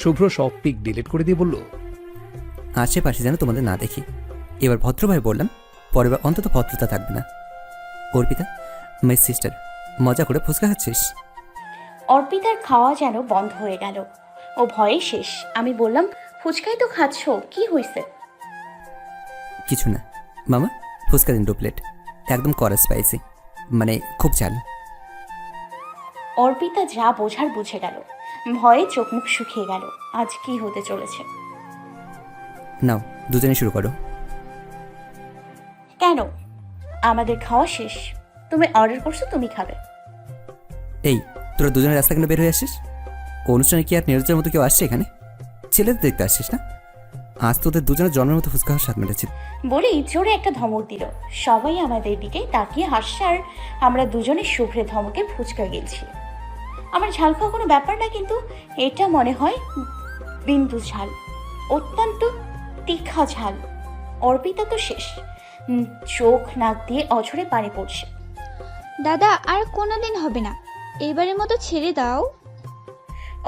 শুভ্র সব পিক ডিলিট করে দিয়ে বলল, আশেপাশে যেন তোমাদের না দেখি। এবার ভদ্রভাবে বললাম, পরের বার অন্তত ভদ্রতা থাকবে না। অর্পিতা, মাই সিস্টার, মজা করে ফুচকা খাচ্ছিস? অর্পিতার খাওয়া যেন বন্ধ হয়ে গেল। ও ভয়ে শেষ। আমি বললাম, ফুচকাই তো খাচ্ছ, কি হয়েছে? কিছু না মামা, ফুচকা দিন 2 প্লেট, একদম কড়া স্পাইসি, মানে খুব ঝাল। অর্পিতা যা বোঝার বুঝে গেল। ভয়ে চোখ মুখ শুকিয়ে গেল। আজ কি হতে চলেছে? নাও, দুজনে শুরু করো। কেন? আমাদের খাওয়া শেষ, তুমি অর্ডার করছো, তুমি খাবে। এই, তোরা দুজনের রাস্তা কেন বের হয়ে আসিস? অনুষ্ঠানে কি আর নিরজ্জের মতো কেউ আসছে এখানে? ছেলেদের দেখতে আসছিস না? আজ তোদের দুজনের জন্মের মতো ফুচকা খাওয়ার স্বাদ মেটেছে। বলেই জোরে একটা ধমক দিল। সবাই আমাদের দিকে তাকিয়ে হাসছে আর আমরা দুজনে শুভ্রে ধমকে ফুচকা গেলছি। আমার ঝাল খাওয়া কোনো ব্যাপার না, কিন্তু এটা মনে হয় বিন্দু ঝাল, অত্যন্ত তীখা ঝাল। অর্পিতা তো শেষ। চোখ নাক দিয়ে অঝরে পানি পড়ছে। দাদা, আর কোনোদিন হবে না, এবারের মতো ছেড়ে দাও।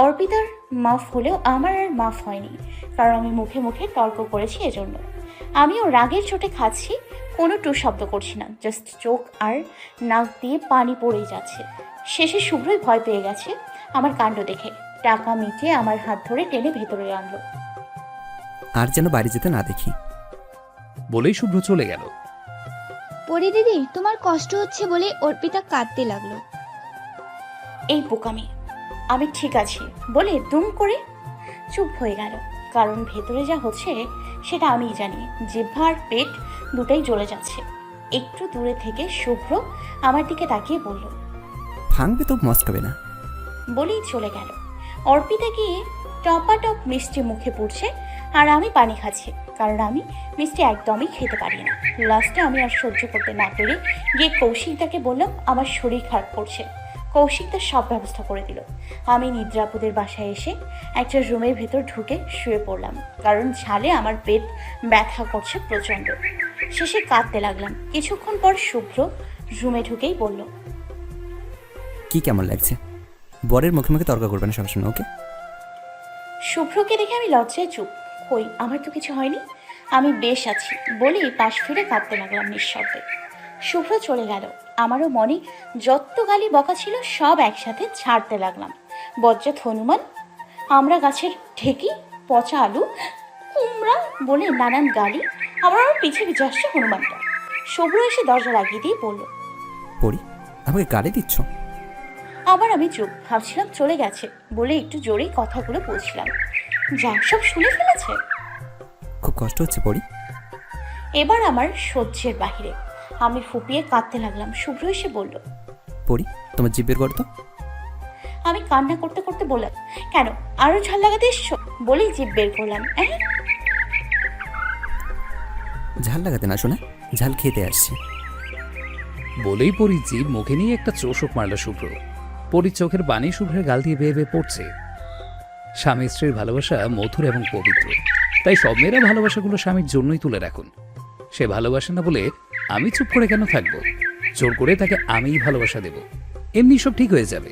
অর্পিতার মাফ হলেও আমার আর মাফ হয়নি, কারণ আমি মুখে মুখে তর্ক করেছি। এজন্য আমিও রাগের চোটে খাচ্ছি, কোনো টু শব্দ করছি না, জাস্ট চোখ আর নাক দিয়ে পানি পড়েই যাচ্ছে। শেষে শুভ্রই ভয় পেয়ে গেছে আমার কাণ্ড দেখে। টাকা মিটিয়ে আমার হাত ধরে টেনে ভেতরে আনলো। আর যেন বাড়ি যেতে না দেখি। বলেই শুভ্র চলে গেল। পরি দিদি, তোমার কষ্ট হচ্ছে বলে অর্পিতা কাঁদতে লাগলো। এই বোকামি, আমি ঠিক আছি বলে দুম করে চুপ হয়ে গেল। কারণ ভেতরে যা হচ্ছে সেটা আমিই জানি। জিহ্বা আর পেট দুটাই জ্বলে যাচ্ছে। একটু দূরে থেকে শুভ্র আমার দিকে তাকিয়ে বলল, ভাঙবে তো মস্কাবে না। বলেই চলে গেল। অর্পিতা গিয়ে টপাটপ মিষ্টি মুখে পড়ছে আর আমি পানি খাচ্ছি, কারণ আমি মিষ্টি একদমই খেতে পারি না। লাস্টে আমি আর সহ্য করতে না পেরে গিয়ে কৌশিকদাকে বললাম আমার শরীর খারাপ করছে। কৌশিকদার সব ব্যবস্থা করে দিল। আমি নিদ্রাপুদের বাসায় এসে একটা রুমের ভেতর ঢুকে শুয়ে পড়লাম, কারণ ঝালে আমার পেট ব্যথা করছে প্রচণ্ড। শেষে কাঁদতে লাগলাম। কিছুক্ষণ পর শুভ্র রুমে ঢুকেই বলল, কি কেমন লাগছে? বরের মুখে মুখে তর্ক করবে না সবসময়, ওকে? শুভ্রকে দেখে আমি লজ্জায় চুপ। কই, আমার তো কিছু হয়নি, আমি বেশ আছি বলেই পাশ ফিরে কাঁদতে লাগলাম নিঃশব্দে। শুভ্র চলে গেল। আমারও মনে যত গালি বকা ছিল সব একসাথে ছাড়তে লাগলাম। বজ্জাত হনুমান, আমরা গাছের ঢেকি, পচা আলু, কুমড়া বলে নানান গালি। আমার পিছে পিছে আসছে হনুমানটা। শুভ্র এসে দরজা লাগিয়ে দিয়ে বলল, পড়ি, আমাকে গাড়ি দিচ্ছ? আবার আমি চুপ। ভাবছিলাম চলে গেছে বলে একটু জোরেই কথাগুলো বলছিলাম। যা সব শুনে ফেলেছে। খুব কষ্ট হচ্ছে পড়ি? এবার আমার সহ্যের বাহিরে। আমি ফুপিয়ে কাঁদতে লাগলাম। শুভ্র এসে বলল, পড়ি, তোমার জিভ বের করতো। আমি কান্না করতে করতে বললাম, কেন আরো ঝাল লাগাতে এসছো? বলেই জিভ বের করলাম। ঝাল লাগাতে না শোনা, ঝাল খেতে আসছে। বলেই পরি জিভ মুখে নিয়ে একটা চোষক মারল শুভ্র। পরির চোখের বাণী শুভ্রের গাল দিয়ে বেয়ে বেয়ে পড়ছে। স্বামী স্ত্রীর ভালোবাসা মধুর এবং পবিত্র, তাই সব মেয়েরা ভালোবাসাগুলো স্বামীর জন্যই তুলে রাখুন। সে ভালোবাসে না বলে আমি চুপ করে কেন থাকবো? জোর করে তাকে আমিই ভালোবাসা দেব, এমনি সব ঠিক হয়ে যাবে।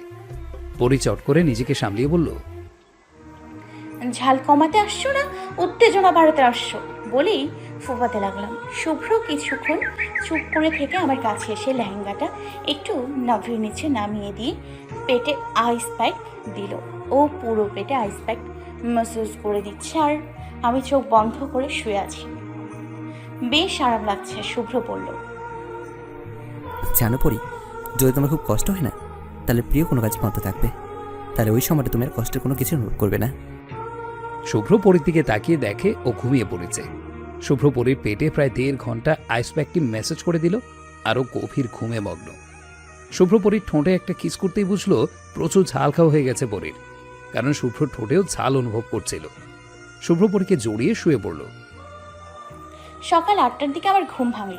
পরি চট করে নিজেকে সামলিয়ে বলল, ঝাল কমাতে আসছো না উত্তেজনা বাড়াতে আসছো বলেই ফোপাতে লাগলাম। শুভ্র কিছুক্ষণ চুপ করে থেকে আমার কাছে এসে লেহেঙ্গাটা একটু নাভির নিচে নামিয়ে দিয়ে পেটে আইস প্যাক দিল। ও পুরো পেটে আইস প্যাক ম্যাসাজ করে দিচ্ছে আর আমি চোখ বন্ধ করে শুয়ে আছি। বেশ আরাম লাগছে। শুভ্র বলল, জানো পরি, যদি তোমার খুব কষ্ট হয় না তাহলে প্রিয় কোনো কাজে মতো থাকবে, তাহলে ওই সময়টা তুমি আর কষ্টের কোনো কিছু অনুভব করবে না। শুভ্র পরীর দিকে তাকিয়ে দেখে ও ঘুমিয়ে পড়েছে। শুভ্র পরীর পেটে প্রায় 1.5 ঘন্টা আইস প্যাকটি মেসেজ করে দিল আরও গভীর ঘুমে মগ্ন। শুভ্র পরীর ঠোঁটে একটা কিস করতেই বুঝলো প্রচুর ঝাল খাওয়া হয়ে গেছে পরীর, কারণ শুভ্র ঠোঁটেও ঝাল অনুভব করছিল। শুভ্র পরীকে জড়িয়ে শুয়ে পড়ল। সকাল 8টার দিকে আমার ঘুম ভাঙল।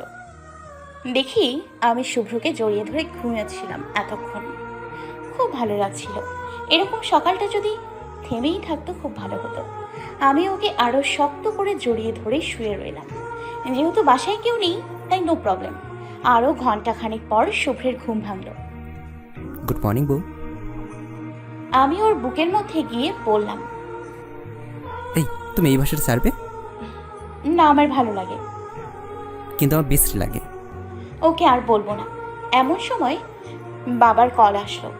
দেখি আমি শুভ্রকে জড়িয়ে ধরে ঘুমিয়েছিলাম এতক্ষণ। খুব ভালো লাগছিল। এরকম সকালটা যদি থেমেই থাকতো খুব ভালো হতো। আমি ওকে আরো শক্ত করে জড়িয়ে ধরে শুয়ে রইলাম। যেহেতু বাসায় কেউ নেই তাই নো প্রবলেম। আরও ঘন্টাখানেক পর শুভ্রের ঘুম ভাঙল। গুড মর্নিং বউ। আমি ওর বুকের মধ্যে গিয়ে বললাম, এই তুমি এই ভাষাটা ছাড়বে? না, আমার ভালো লাগে। কিন্তু আমার বিশ্রী লাগে। ওকে আর বলবো না। এমন সময় বাবার কল আসলো।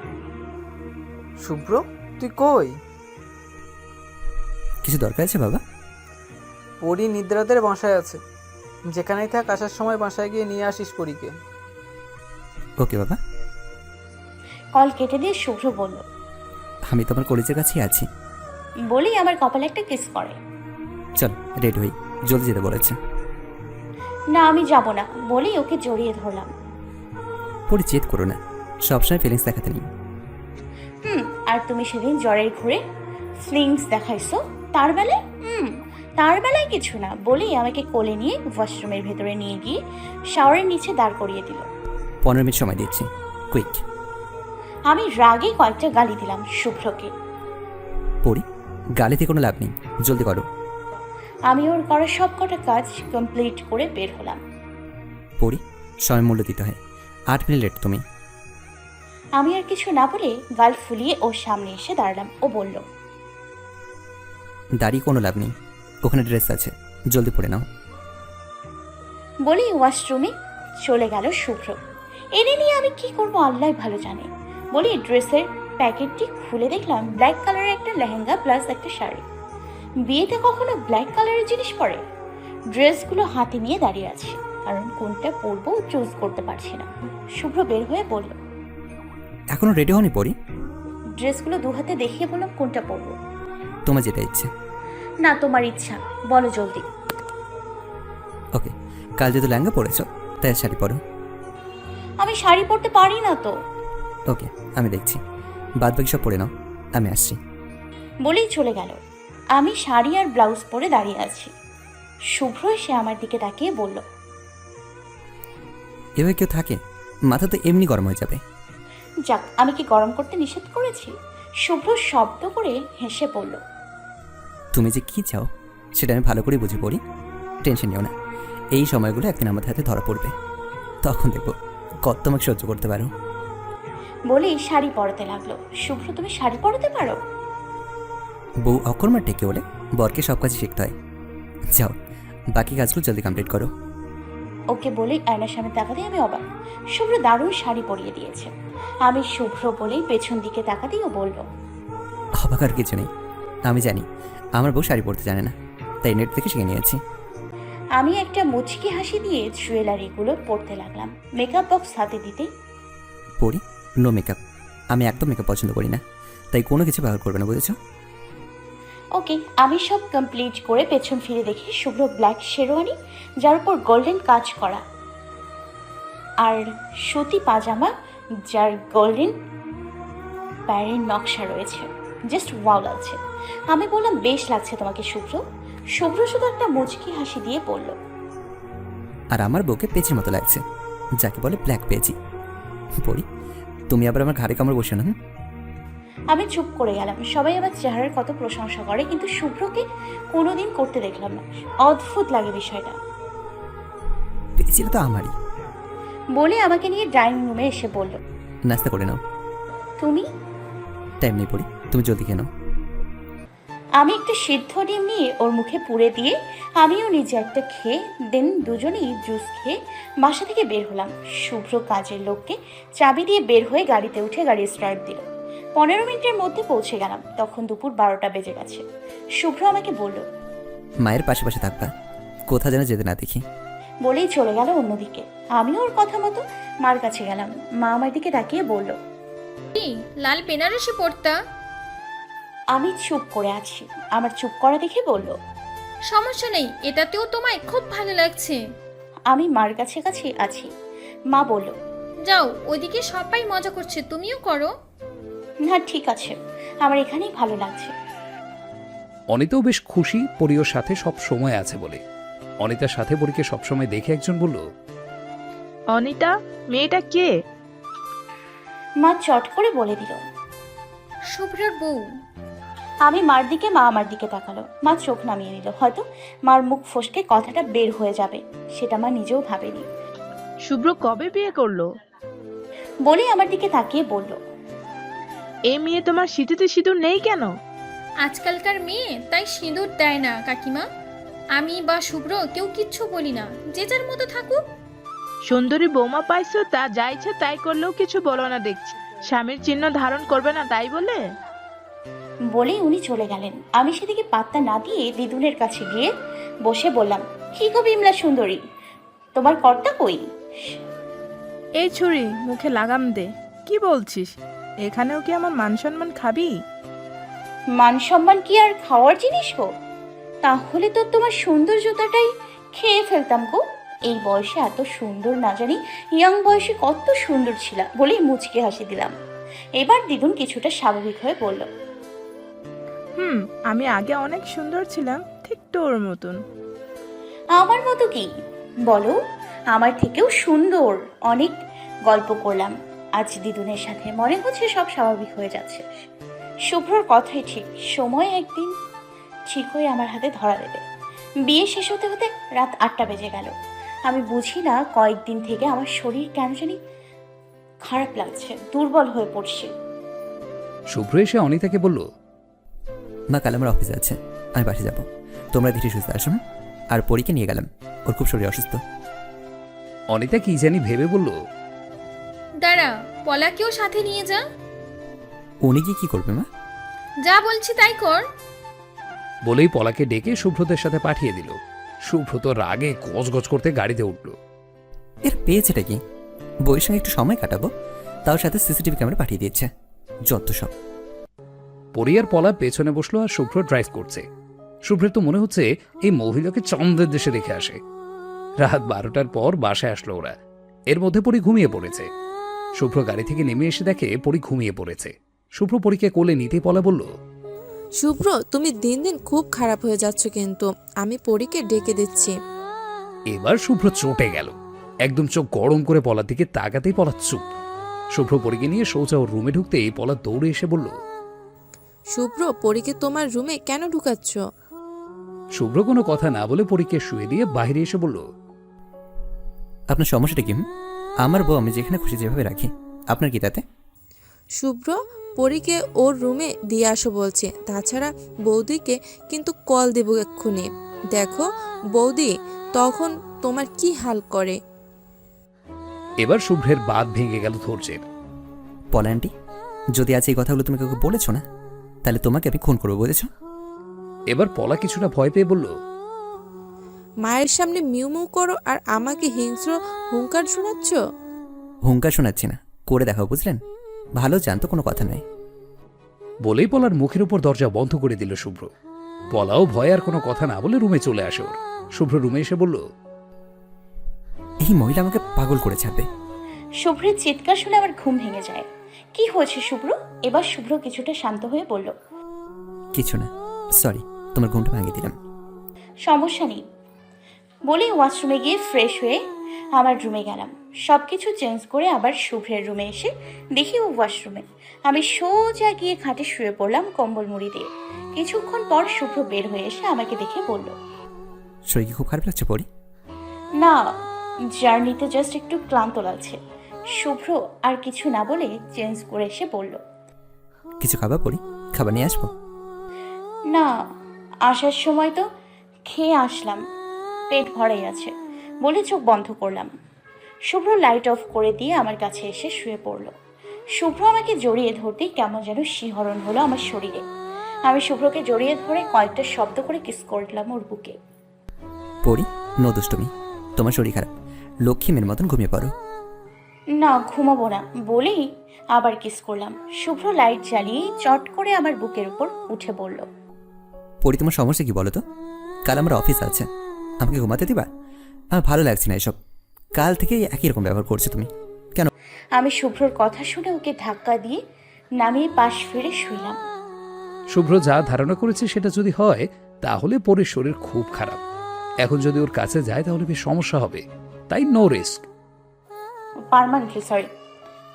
শুভ্র, তুই কই? কিছু দরকার আছে বাবা? পরি নিদ্রাদের বাসায় আছে। যেখানেই থাক আসার সময় বাসায় গিয়ে নিয়ে আসিস পরীকে। ওকে বাবা। কল কেটে দিয়ে শুভ্র বলল, আমি তোমার কলেজের কাছেই আছি। বলেই আমার কপালে একটা কিস করে। চল রেডি হই, জলদি যেতে বলেছে। না, আমি যাব না বলেই ওকে জড়িয়ে ধরলাম। পরি জেদ করো না, সবসময় ফিলিংস দেখাতে নেই। আর তুমি সেদিন জ্বরের ঘুরে ফ্লিংস দেখাইছো, তার বেলায় তার বেলায় কিছু না বলেই আমাকে কোলে নিয়ে ওয়াশরুমের ভেতরে নিয়ে গিয়ে শাওয়ারের নিচে দাঁড় করিয়ে দিল। 15 মিনিট সময় দিচ্ছি, কুইক। আমি রাগে কয়েকটা গালি দিলাম শুভ্রকে। পরি, গালিতে কোনো লাভ নেই, জলদি করো। আমি ওর করা সব কটা কাজ কমপ্লিট করে বের হলাম। পরি, সময় মূল্য দিতে হয়। 8 মিনিট লেট তুমি। আমি আর কিছু না বলে গাল ফুলিয়ে ওর সামনে এসে দাঁড়ালাম। ও বলল, দাঁড়িয়ে কোনো লাভ নেই, ওখানে ড্রেস আছে, জলদি পরে নাও। বলেই ওয়াশরুমে চলে গেল শুভ্র। এনে নিয়ে আমি কি করবো আল্লাহ ভালো জানে। বলি ড্রেসের প্যাকেটটি খুলে দেখলাম ব্ল্যাক কালারের একটা লেহেঙ্গা প্লাস একটা শাড়ি। বিয়েতে কখনো ব্ল্যাক কালারের জিনিস পরে? ড্রেসগুলো হাতে নিয়ে দাঁড়িয়ে আছি, কারণ কোনটা পরবো চুজ করতে পারছি না। শুভ্র বের হয়ে বলল, এখনো রেডি হওনি পরি? ড্রেসগুলো দু হাতে দেখিয়ে বললাম কোনটা পরবো। তোমার যেটা ইচ্ছে। না, তোমার ইচ্ছা, বলো জলদি। ওকে, কাল যেহেতু লেহেঙ্গা পরেছ তাই আর শাড়ি পরো। আমি শাড়ি পরতে পারি না তো। ওকে, আমি দেখছি, বাদ বাকি সব পরে নাও, আমি আসছি। বলেই চলে গেল। আমি শাড়ি আর ব্লাউজ পরে দাঁড়িয়ে আছি। শুভ্র এসে আমার দিকে তাকিয়ে বলল, এভাবে কেউ থাকে? মাথা তো এমনি গরম হয়ে যাবে। যাক, আমি কি গরম করতে নিষেধ করেছি? শুভ্র শব্দ করে হেসে বলল, তুমি যে কি চাও সেটা আমি ভালো করে বুঝে পড়ি, টেনশন নিও না। এই সময়গুলো একদিন আমাদের হাতে ধরা পড়বে, তখন দেখবো কত তোমাকে সহ্য করতে পারো। বলেই শাড়ি পরাতে লাগলো। শুভ্র, তুমি শাড়ি পরাতে পারো? বউ অকর্মার টেকে হলে বরকে সব কাজই শিখতে হয়। যাও, বাকি কাজগুলো জলদি কমপ্লিট করো। ওকে বলেই আয়নার সামনে তাকাতে আমি অবাক। শুভ্র দারুণ শাড়ি পরিয়ে দিয়েছে। আমি শুভ্র বলেই পেছন দিকে তাকাতেই ও বলল, অবাক আর কিছু নেই, আমি জানি আমার বউ শাড়ি পরতে জানে না, তাই নেট থেকে শিখে নিয়েছি। আমি একটা মুচকি হাসি দিয়ে জুয়েলারিগুলো পরতে লাগলাম। মেকআপ বক্স হাতে দিতে, পরি, নো মেকআপ। আমি একদম মেকআপ পছন্দ করি না, তাই কোনো কিছু ব্যবহার করবে না, বুঝেছো? ওকে। আমি সব কমপ্লিট করে পেছন ফিরে দেখি শুভ্র ব্ল্যাক শেরওয়ানি, যার উপর গোল্ডেন কাজ করা, আর সুতি পাজামা যার গোল্ডেন প্যারের নকশা রয়েছে। জাস্ট ওয়াও লাগছে। আমি বললাম, বেশ লাগছে তোমাকে শুভ্র। শুভ্র শুধু একটা মুচকি হাসি দিয়ে বলল, আর আমার বউকে পেঁচির মতো লাগছে, যাকে বলে ব্ল্যাক পেঁচি। পরি, তুমি আবার আমার ঘাড়ে কামড় বসে না? আমি চুপ করে গেলাম। সবাই আমার চেহারার কত প্রশংসা করে, কিন্তু শুভ্রকে কোনোদিন করতে দেখলাম না। অদ্ভুত লাগে বিষয়টা। পেঁচিটা তো আমারই। বলে আমাকে নিয়ে ডাইনিং রুমে এসে বলল, নাস্তা করে নাও। তুমি? টাইম নেই পড়ি, তুমি জলদি কেন? আমি একটু সিদ্ধ ডিম নিয়ে ওর মুখে পুড়ে দিয়ে আমিও নিজে একটা খেয়ে দেন দুজনেই জুস খেয়ে বাসা থেকে বের হলাম। শুভ্র কাজের লোককে চাবি দিয়ে বের হয়ে গাড়িতে উঠে গাড়ি স্টার্ট দিল। 15 মিনিটের মধ্যে পৌঁছে গেলাম। তখন দুপুর 12টা বেজে গেছে। শুভ্র আমাকে বলল, মায়ের পাশে পাশে থাকবা, কোথা যেন যেতে না দেখি। বলেই চলে গেল অন্যদিকে। আমিও ওর কথা মতো মার কাছে গেলাম। মা আমার দিকে তাকিয়ে বলল, কি লাল বেনারসি পড়তা? আমি চুপ করে আছি। আমার চুপ করা দেখে বলল, সমস্যা নেই, এটাতেও তোমায় খুব ভালো লাগছে। আমি মার কাছে কাছে আছি। মা বলল, যাও, ওইদিকে সবাই মজা করছে, তুমিও করো। না ঠিক আছে, আমার এখানেই ভালো লাগছে। অনিতাও বেশ খুশি পরীর সাথে সব সময় আছে বলে। অনিতার সাথে পরীকে সবসময় দেখে একজন বলল, অনিতা, মেয়েটা কে? মা চট করে বলে দিল, শুভ্রের বউ। আমি মার দিকে, মা আমার দিকে তাকালো। মা চোখ নামিয়ে নিল। হয়তো মার মুখ ফসকে কথাটা বের হয়ে যাবে, সেটা মা নিজেও ভাবেনি। শুভ্র কবে বিয়ে করলো? বলে আমার দিকে তাকিয়ে বলল, এই মেয়ে তোমার শীতেতে সিঁদুর নেই কেন? আজকালকার মেয়ে তাই সিঁদুর দেয় না কাকিমা। আমি বা শুভ্র কেউ কিচ্ছু বলি না, যে যার মতো থাকুক। সুন্দরী বৌমা পাইছো, তা যা ইচ্ছে তাই করলেও কিছু বলো না দেখছি। স্বামীর চিহ্ন ধারণ করবে না তাই বলে? বলেই উনি চলে গেলেন। আমি সেদিকে পাত্তা না দিয়ে দিদুনের কাছে গিয়ে বসে বললাম, কি গো বিমলা সুন্দরী, তোমার কর্তা কই? এই ছুরি মুখে লাগাম দে। কি বলছিস? এখানেও কি আমার মান সম্মান খাবি? মান সম্মান কি আর খাওয়ার জিনিস গো? তাহলে তো তোমার সুন্দর জুতাটাই খেয়ে ফেলতাম গো। এই বয়সে এত সুন্দর না জানি ইয়াং বয়সে কত সুন্দর ছিল বলেই মুচকে হাসি দিলাম। এবার দিদুন কিছুটা স্বাভাবিক হয়ে বলল, আমি আগে অনেক সুন্দর ছিলাম, ঠিক তোর মতন। আমার মতো কি বলো? আমার থেকেও সুন্দর। অনেক গল্প করলাম আজ দিদুনের সাথে, মনে হচ্ছে সব স্বাভাবিক হয়ে যাচ্ছে। শুভ্রর কথাই ঠিক, সময় একদিন ঠিক হয়ে আমার হাতে ধরা দেবে। বিয়ে শেষ হতে হতে রাত 8টা বেজে গেল। আমি বুঝি না কয়েকদিন থেকে আমার শরীর কেন জানি খারাপ লাগছে, দুর্বল হয়ে পড়ছি। শুভ্র এসে অনিতাকে বলল, মা কাল আমার অফিসে আছে, আমি বাসে যাব, তোমরা ধীরে সুস্থ আসো। আর পরীকে নিয়ে গেলাম, ওর খুব শরীর অসুস্থ। অনিতা কি জানি ভেবে বলল, দাঁড়া, পলাকেও সাথে নিয়ে যা। উনি গিয়ে কি করবে মা? যা বলছি তাই কর। বলেই পলাকে ডেকে শুভ্রদের সাথে পাঠিয়ে দিল। শুভ্র তো রাগে গজগজ করতে গাড়িতে উঠল। এর পেয়েছেটা কি? বইয়ের সঙ্গে একটু সময় কাটাবো, তার সাথে সিসিটিভি ক্যামেরা পাঠিয়ে দিয়েছে, যত সব। পরী আর পলা পেছনে বসলো আর শুভ্র ড্রাইভ করছে। শুভ্রের তো মনে হচ্ছে এই মহিলাকে চন্দ্রের দেশে রেখে আসে। রাত 12টার পর বাসায় আসলো ওরা। এর মধ্যে পরী ঘুমিয়ে পড়েছে। শুভ্র গাড়ি থেকে নেমে এসে দেখে পরী ঘুমিয়ে পড়েছে। শুভ্র পরীকে কোলে নিতে পলা বলল, শুভ্র, তুমি দিন দিন খুব খারাপ হয়ে যাচ্ছ, কিন্তু আমি পরীকে ডেকে দিচ্ছি। এবার শুভ্র চটে গেল। একদম চোখ গরম করে পলার দিকে তাকাতেই পলা চুপ। শুভ্র পরীকে নিয়ে সোজা ওর রুমে ঢুকতেই পলা দৌড়ে এসে বলল, শুভ্র, পরীকে তোমার রুমে কেন ঢুকাচ্ছ? শুভ্র কোনো কথা না বলে পরীকে শুয়ে দিয়ে বাইরে এসে বলল, আপনার সমস্যাটা কি? আমার বউ আমি যেখানে খুশি যেভাবে রাখি, আপনার কি তাতে? শুভ্র, পরীকে ওর রুমে দিয়ে আসো বলছে। তাছাড়া বৌদিকে কিন্তু কল দেবো এক্ষুনি। দেখো বৌদি তখন তোমার কি হাল করে। এবার শুভ্রের বাঁধ ভেঙে গেল ধৈর্যের। পলা আন্টি, যদি আজ এই কথাগুলো তুমি কাউকে বলেছো না, তাহলে তোমাকে আমি খুন করবো, বুঝেছো? এবার পলা কিছুটা ভয় পেয়ে বলল, মায়ের সামনে মিউ মিউ করো আর আমাকে হিংস্র হুঙ্কার শোনাচ্ছ। হুঙ্কার শোনাচ্ছি না, করে দেখাও, বুঝলেন? ভালো জানতো কোনো কথা নাই। বলেই পলার মুখের উপর দরজা বন্ধ করে দিল শুভ্র। পলাও ভয় আর কোনো কথা না বলে রুমে চলে আসে ওর। শুভ্র রুমে এসে বলল, এই মহিলা আমাকে পাগল করে ছাড়বে। শুভ্রের চিৎকার শুনে আমার ঘুম ভেঙে যায়। কি হয়েছে শুভ্র? এবার শুভ্র কিছুটা শান্ত হয়ে বলল, কিছু না, সরি, তোমার ঘুমটা ভাঙিয়ে দিলাম। সমস্যা নেই। বলেই ওয়াশরুমে গিয়ে ফ্রেশ হয়ে আমার রুমে গেলাম। সব কিছু চেঞ্জ করে আবার শুভ্রের রুমে এসে দেখি ও ওয়াশরুমে। আমি সোজা গিয়ে খাটে শুয়ে পড়লাম কম্বল মুড়ি দিয়ে। কিছুক্ষণ পর শুভ্র বের হয়ে এসে আমাকে দেখে বলল, শরীর কি খুব খারাপ লাগছে পরি? না, জার্নিতে জাস্ট একটু ক্লান্ত লাগছে। শুভ্র আর কিছু না বলে চেঞ্জ করে এসে বলল, কিছু খাবার পড়ি, খাবার নিয়ে আসবো? না, আসার সময় তো খেয়ে আসলাম, পেট ভরাই আছে বলে চোখ বন্ধ করলাম। শুভ্র লাইট অফ করে দিয়ে আমার কাছে এসে শুয়ে পড়ল। শুভ্র আমাকে জড়িয়ে ধরতেই কেমন যেন শিহরণ হলো আমার শরীরে। আমি শুভ্রকে জড়িয়ে ধরে কয়েকটা শব্দ করে কিস করলাম ওর বুকে। পড়ি, নো দুষ্টুমি, তোমার শরীর খারাপ, লক্ষ্মী মেয়ের মতন ঘুমিয়ে পড়ো। না, ঘুমাবো না বলেই আবার কিস করলাম। শুভ্র লাইট জ্বালিয়ে চট করে আমার বুকের উপর উঠে পড়ল। পড়ি, তোমার সমস্যা কি বলো তো? কাল আমার অফিস আছে, আমাকে ঘুমাতে দিবা? আমার ভালো লাগছে না এসব, কাল থেকেই একই রকম ব্যবহার করছো তুমি। কেন? আমি শুভ্রর কথা শুনে ওকে ধাক্কা দিয়ে নামিয়ে পাশ ফিরে শুইলাম। শুভ্র যা ধারণা করেছে সেটা যদি হয় তাহলে পরের শরীর খুব খারাপ। এখন যদি ওর কাছে যায় তাহলে বেশ সমস্যা হবে, তাই নো রিস্ক। Permanently sorry.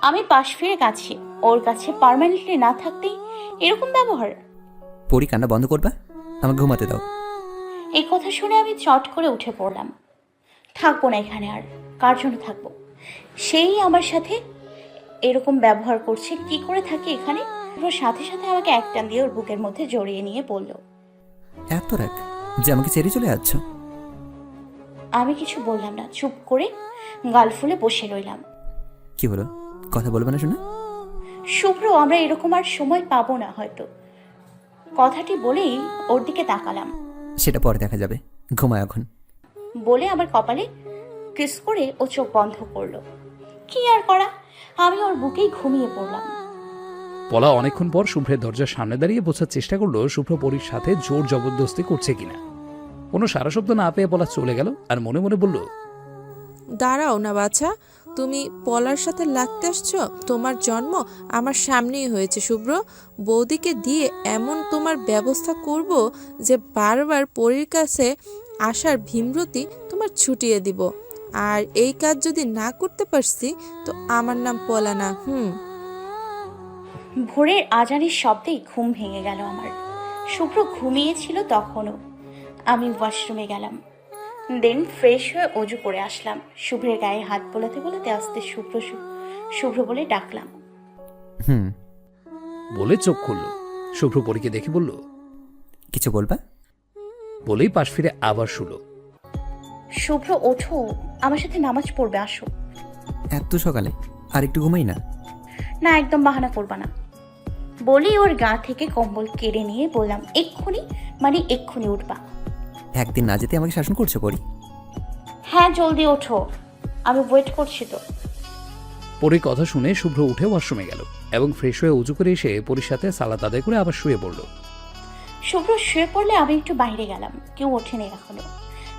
আমি পাশ ফিরে কাছি, ওর কাছে পার্মানেন্টলি না থাকতেই এরকম ব্যবহার। পড়ি, কান্না বন্ধ করবা, আমাকে ঘুমাতে দাও। এই কথা শুনে আমি চট করে উঠে পড়লাম। থাকবো না এখানে, আর কার জন্য থাকবো? সেই আমার সাথে এরকম ব্যবহার করছে, কি করে থাকি এখানে? ওর সাথে সাথে আমাকে এক টান দিয়ে ওর বুকের মধ্যে জড়িয়ে নিয়ে বলল, এত রাগ যে আমাকে ছেড়ে চলে যাচ্ছ? আমি কিছু বললাম না, চুপ করে গাল ফুলে বসে রইলাম। কি হলো, কথা বলবে না শুনে? শুভ্র, আমরা এরকম আর সময় পাবো না হয়তো। কথাটি বলেই ওর দিকে তাকালাম। সেটা পরে দেখা যাবে, ঘুমায় এখন। বলে আমার কপালে কিস করে ও চোখ বন্ধ করলো। কি আর করা, আমি ওর বুকেই ঘুমিয়ে পড়লাম। পলা অনেকক্ষণ পর শুভ্রের দরজার সামনে দাঁড়িয়ে বোঝার চেষ্টা করলো শুভ্র পরীর সাথে জোর জবরদস্তি করছে কিনা। কোনো সারা শব্দ না পেয়ে পলা চলে গেল আর মনে মনে বলল, দাঁড়াও না বাছা, তুমি পলার সাথে লাগতে আসছো? তোমার জন্ম আমার সামনেই হয়েছে শুভ্র। বৌদিকে দিয়ে এমন তোমার ব্যবস্থা করব যে বারবার পরীর কাছে আসার ভীমরতি তোমার ছুটিয়ে দিব। আর এই কাজ যদি না করতে পারছি তো আমার নাম পলা না। ভোরের আজানের শব্দেই ঘুম ভেঙে গেল আমার। শুভ্র ঘুমিয়েছিল তখনও। আমি ওয়াশরুমে গেলাম, দেন ফ্রেশ হয়ে অজু করে আসলাম। শুভ্রের গায়ে হাত বোলাতে বোলাতে আস্তে শুভ্র শুভ্র বলে ডাকলাম। বলে চোখ খুলল। শুভ্র পরীকে দেখে বলল, কিছু বলবা? বলেই পাশ ফিরে আবার শুলো। শুভ্র, ওঠো, আমার সাথে নামাজ পড়বে, আসো। এত সকালে আর একটু ঘুমাই না? না, একদম বাহানা করবা না। বলেই ওর গা থেকে কম্বল কেড়ে নিয়ে বললাম, এক্ষুনি মানে এক্ষুনি উঠবা। একদিন না যেতে আমাকে শাসন করছো পড়ি? হ্যাঁ, জলদি ওঠো, আমি ওয়েট করছি তো। পরীর কথা শুনে শুভ্র উঠে ওয়াশরুমে গেল এবং ফ্রেশ হয়ে উজু করে এসে পরীর সাথে সালাত আদায় করে আবার শুয়ে পড়ল। শুভ্র শুয়ে পড়লে আমি একটু বাইরে গেলাম, কেউ ওঠেনি এখনো।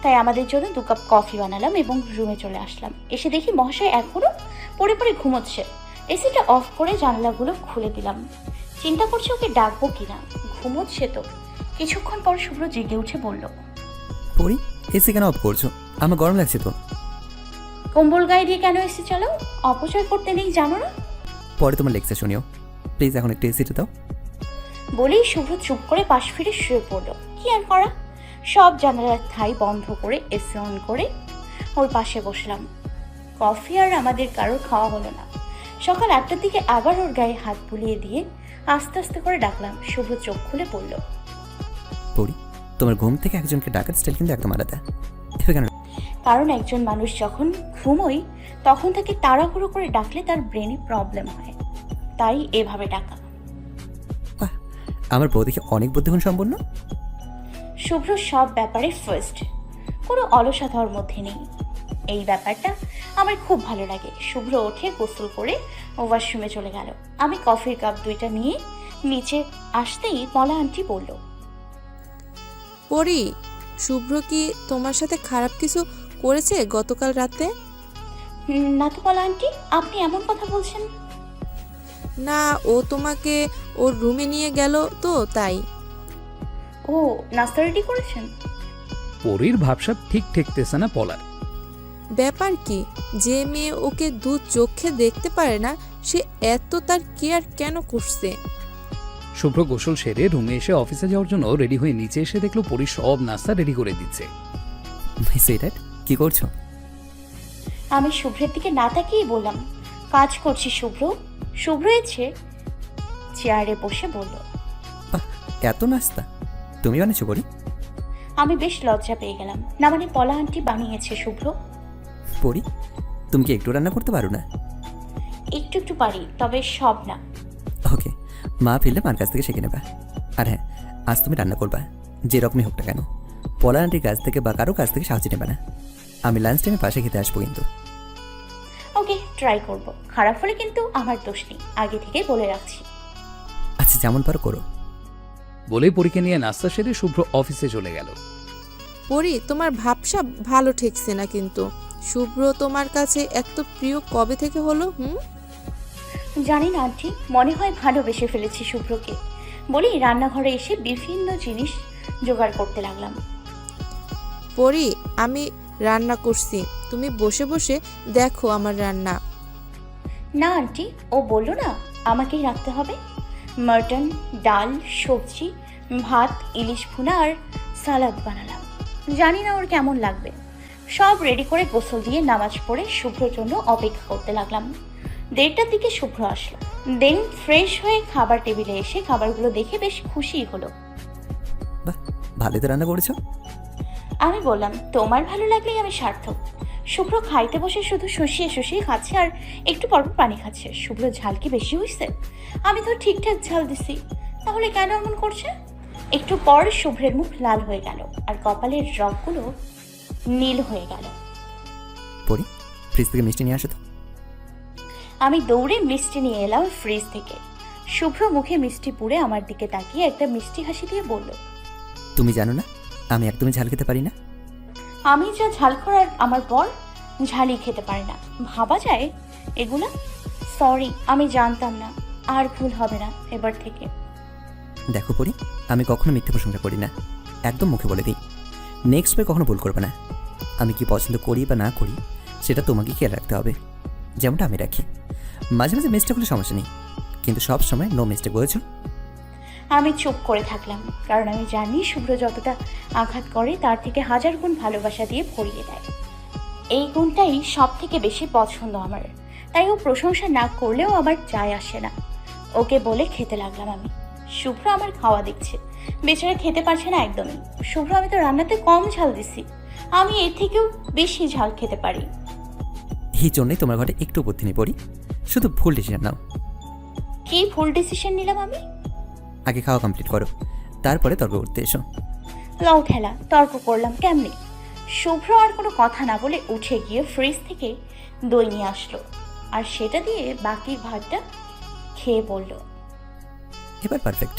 তাই আমাদের জন্য 2 কাপ কফি বানালাম এবং রুমে চলে আসলাম। এসে দেখি মহাশয় এখনো পড়ে পড়ে ঘুমোচ্ছে। এসিটা অফ করে জানলাগুলো খুলে দিলাম। চিন্তা করছি ওকে ডাকবো কিনা, ঘুমোচ্ছে তো। কিছুক্ষণ পর শুভ্র জেগে উঠে বলল, পড়ি, এসি কেন অফ করছো? আমার গরম লাগছে তো। কম্বল গায়ে দিয়ে কেন এসি চালাও? অপচয় করতে নেই, জানো না? পরে তোমার লেকচার শুনিও, প্লিজ এখন একটু এসিটা দাও। বলেই শুভ্র চুপ করে পাশ ফিরে শুয়ে পড়লো। কি আর করা, সব জানালার ঠাই বন্ধ করে এসি অন করে ওর পাশে বসলাম। কফি আর আমাদের কারোর খাওয়া হলো না। সকাল 8টার দিকে আবার ওর গায়ে হাত বুলিয়ে দিয়ে আস্তে আস্তে করে ডাকলাম। শুভ্র চোখ খুলে পড়ল। পড়ি, তোমার ঘুম থেকে একজনকে ডাকার স্টাইল কিন্তু একদম আলাদা। এভাবে কেন? কারণ একজন মানুষ যখন ঘুমোয় তখন তাকে তাড়াহুড়ো করে ডাকলে তার ব্রেনে প্রবলেম হয়, তাই এভাবে ডাকা। বাহ, আমার বউ দেখে অনেক বুদ্ধিমান সম্পন্ন। শুভ্র সব ব্যাপারে ফার্স্ট, কোনো অলসতা ওর মধ্যে নেই। এই ব্যাপারটা আমার খুব ভালো লাগে। শুভ্র ওঠে গোসল করে ওয়াশরুমে চলে গেল। আমি কফির কাপ 2টা নিয়ে নিচে আসতেই পলা আন্টি বলল, পরি, শুভ্র কি তোমার সাথে খারাপ কিছু করেছে গতকাল রাতে? না তো পলা আন্টি, আপনি এমন কথা বলছেন। না, ও তোমাকে ওর রুমে নিয়ে গেল তো তাই। ও, নাস্তা রেডি করেছেন? পরীর ভাবসাব ঠিক ঠেকতেছে না পলার। ব্যাপার কি, যে মেয়ে ওকে দু চোখে দেখতে পারে না সে এত তার কেয়ার কেন করছে? শুভ্র গোসল সেরে রুমে এসে অফিসে যাওয়ার জন্য রেডি হয়ে নিচে এসে দেখলো পরী সব নাস্তা রেডি করে দিচ্ছে। কি করছো? আমি শুভ্রের দিকে না তাকিয়ে বললাম, কাজ করছি শুভ্র। শুভ্র এসে চেয়ারে বসে বলল, বাহ, এত নাস্তা তুমি বানিয়েছো পরি? আমি বেশ লজ্জা পেয়ে গেলাম। না মানে পলা আন্টি বানিয়েছে শুভ্র। পরি, তুমি কি একটু রান্না করতে পারো না? একটু একটু পারি, তবে সব না। ওকে, মা ফিরলে মার কাছ থেকে শিখে নেবা। আর হ্যাঁ, আজ তুমি রান্না করবা, যেরকমই হোক না কেন। পলা আন্টির কাছ থেকে বা কারো কাছ থেকে সাহায্য নেবে না। আমি লাঞ্চ টাইমে পাশে খেতে আসবো কিন্তু। ওকে, ট্রাই করব। খারাপ হলে কিন্তু আমার দোষ নেই, আগে থেকে বলে রাখছি। আচ্ছা, যেমন পারো করো। বলেই পরীকে নিয়ে নাস্তা সেরে শুভ্র অফিসে চলে গেল। পরি, তোমার ভাবসা ভালো ঠেকছে না কিন্তু। শুভ্র তোমার কাছে এত প্রিয় কবে থেকে হলো? জানি না আন্টি, মনে হয় ভালোবেসে ফেলেছি শুভ্রকে। বলি, রান্নাঘরে এসে বিভিন্ন জিনিস জোগাড় করতে লাগলাম। পরি, আমি রান্না করছি, তুমি বসে বসে দেখো আমার রান্না। না আন্টি, ও বললো না আমাকেই রাখতে হবে। মাটন, ডাল, সবজি, ভাত, ইলিশ ভুনা আর সালাদ বানালাম। জানি না ওর কেমন লাগবে। সব রেডি করে গোসল দিয়ে নামাজ পড়ে শুভ্রর জন্য অপেক্ষা করতে লাগলাম। 1:30টার দিকে শুভ্র আসলো। দেন ফ্রেশ হয়ে খাবার টেবিলে এসে খাবারগুলো দেখে বেশ খুশিই হলো। বাহ, ভালোই তো রান্না করেছো। আমি বললাম, তোমার ভালো লাগলেই আমি সার্থক। শুভ্র খাইতে বসে শুধু শুষিয়ে শুষিয়ে খাচ্ছে আর একটু পর পর পানি খাচ্ছে। শুভ্র ঝাল কি বেশি হয়েছে? আমি তো ঠিকঠাক ঝাল দিছি, তাহলে কেন এমন করছে? একটু পর শুভ্রের মুখ লাল হয়ে গেল আর কপালের রগগুলো নীল হয়ে গেল। পরি, ফ্রিজ থেকে মিষ্টি নিয়ে আসো তো। আমি দৌড়ে মিষ্টি নিয়ে এলাম ফ্রিজ থেকে। শুভ্র মুখে মিষ্টি পুড়ে আমার দিকে তাকিয়ে একটা মিষ্টি হাসি দিয়ে বলল, তুমি জানো না আমি একদমই ঝাল খেতে পারি না। আমি যা ঝাল করার আমার বর ঝালই খেতে পারে না। ভাবা যায় এগুলা? সরি, আমি জানতাম না। আর ভুল হবে না এবার থেকে। দেখো পরি, আমি কখনো মিথ্যে প্রশংসা করি না, একদম মুখে বলে দিই। নেক্সট বার কখনো ভুল করবে না। আমি কি পছন্দ করি বা না করি সেটা তোমাকে খেয়াল রাখতে হবে, যেমনটা আমি রাখি। মাঝে মাঝে মিস্টেক হলে সমস্যা নেই, কিন্তু সব সময় নো মিস্টেক, বলেছো? আমি চুপ করে থাকলাম, কারণ আমি জানি শুভ্র যতটা আঘাত করে তার থেকে 1000 গুণ ভালোবাসা দিয়ে ভরিয়ে দেয়। এই গুণটাই সব থেকে বেশি পছন্দ আমার। তাই ও প্রশংসা না করলেও আমার যায় আসে না। ওকে বলে খেতে লাগলাম আমি। শুভ্র আমার খাওয়া দেখছে, বেচারা খেতে পারছে না একদমই। শুভ্র, আমি তো রান্নাতে কম ঝাল দিছি, আমি এর থেকেও বেশি ঝাল খেতে পারি। এই জন্যই তোমার ঘরে একটু বুদ্ধি নেই পরি, শুধু ভুল ডিসিশন নাও। কি ভুল ডিসিশন নিলাম আমি? আগে খাওয়া কমপ্লিট করো, তারপরে তর্ক করতে এসো। লাউ ঠেলা তর্ক করলাম কেমনে? শুভ্র আর কোনো কথা না বলে উঠে গিয়ে ফ্রিজ থেকে দই নিয়ে আসলো আর সেটা দিয়ে বাকি ভাতটা খেয়ে বলল, এবার পারফেক্ট।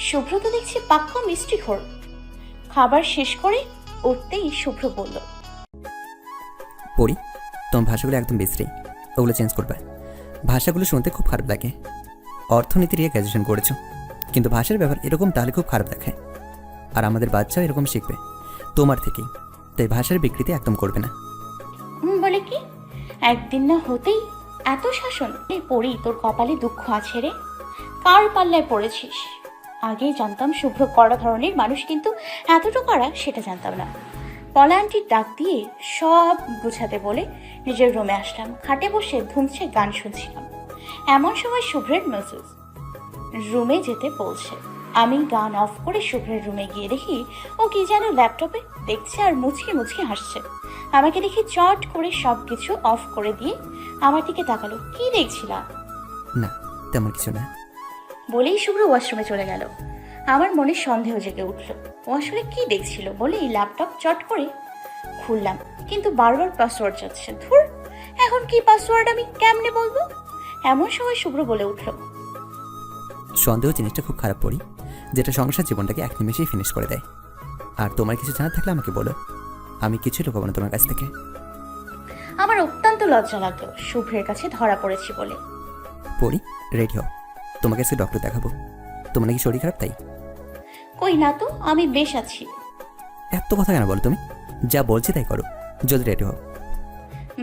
শুভ্র তো দেখছি পাক্কা মিষ্টি খোর। খাবার শেষ করে উঠতেই শুভ্র বলল, পরি, তোমার ভাষাগুলো একদম বিশ্রী, ওগুলো চেঞ্জ করবে। ভাষাগুলো শুনতে খুব খারাপ লাগে। অর্থনীতি নিয়ে গ্র্যাজুয়েশন করেছো, কিন্তু ভাষার ব্যাপার এরকম তাহলে খুব খারাপ দেখায়। আর আমাদের বাচ্চাও এরকম শিখবে তোমার থেকেই, তাই ভাষার বিকৃতি একদম করবে না। বলে কি একদিন না হতেই এত শাসন? এই পড়ি, তোর কপালে দুঃখ আছে রে। কার পাল্লায় পড়েছিস? আগেই জানতাম শুভ্র কড়া ধরনের মানুষ, কিন্তু এতটা কড়া সেটা জানতাম না। পলা আন্টির ডাক দিয়ে সব গুছাতে বলে নিজের রুমে আসলাম। খাটে বসে ধুমছে গান শুনছিলাম। এমন সময় শুভ্রের মেসেজ, রুমে যেতে বলছে। আমি গান অফ করে শুভ্রের রুমে গিয়ে দেখি ও কি যেন ল্যাপটপে দেখছে আর মুচকি মুচকি হাসছে। আমাকে দেখি চট করে সব কিছু অফ করে দিয়ে আমার দিকে তাকালো। কি দেখছিলাম? না, তেমন কিছু না। বলেই শুভ্র ওয়াশরুমে চলে গেল। আমার মনে সন্দেহ জেগে উঠল, ও আসলে কি দেখছিল। বলেই ল্যাপটপ চট করে খুললাম, কিন্তু বারবার পাসওয়ার্ড যাচ্ছে। ধুর, এখন কি পাসওয়ার্ড আমি কেমনে বলবো? এমন সময় শুভ্র বলে উঠল, সন্দেহ জিনিসটা খুব খারাপ পড়ি, যেটা সংসার জীবনটাকে এক নিমেষেই ফিনিশ করে দেয়। আর তোমার কিছু জানার থাকলে আমাকে বলো, আমি কিছু লুকাবো না তোমার কাছ থেকে। আমার অত্যন্ত লজ্জা লাগলো শুভ্রের কাছে ধরা পড়েছি বলে। পড়ি, রেডি হও, তোমাকে আজকে ডক্টর দেখাবো। তোমার নাকি শরীর খারাপ তাই? কই না তো, আমি বেশ আছি। এত কথা কেন বলো তুমি? যা বলছি তাই করো, জলদি রেডি হও।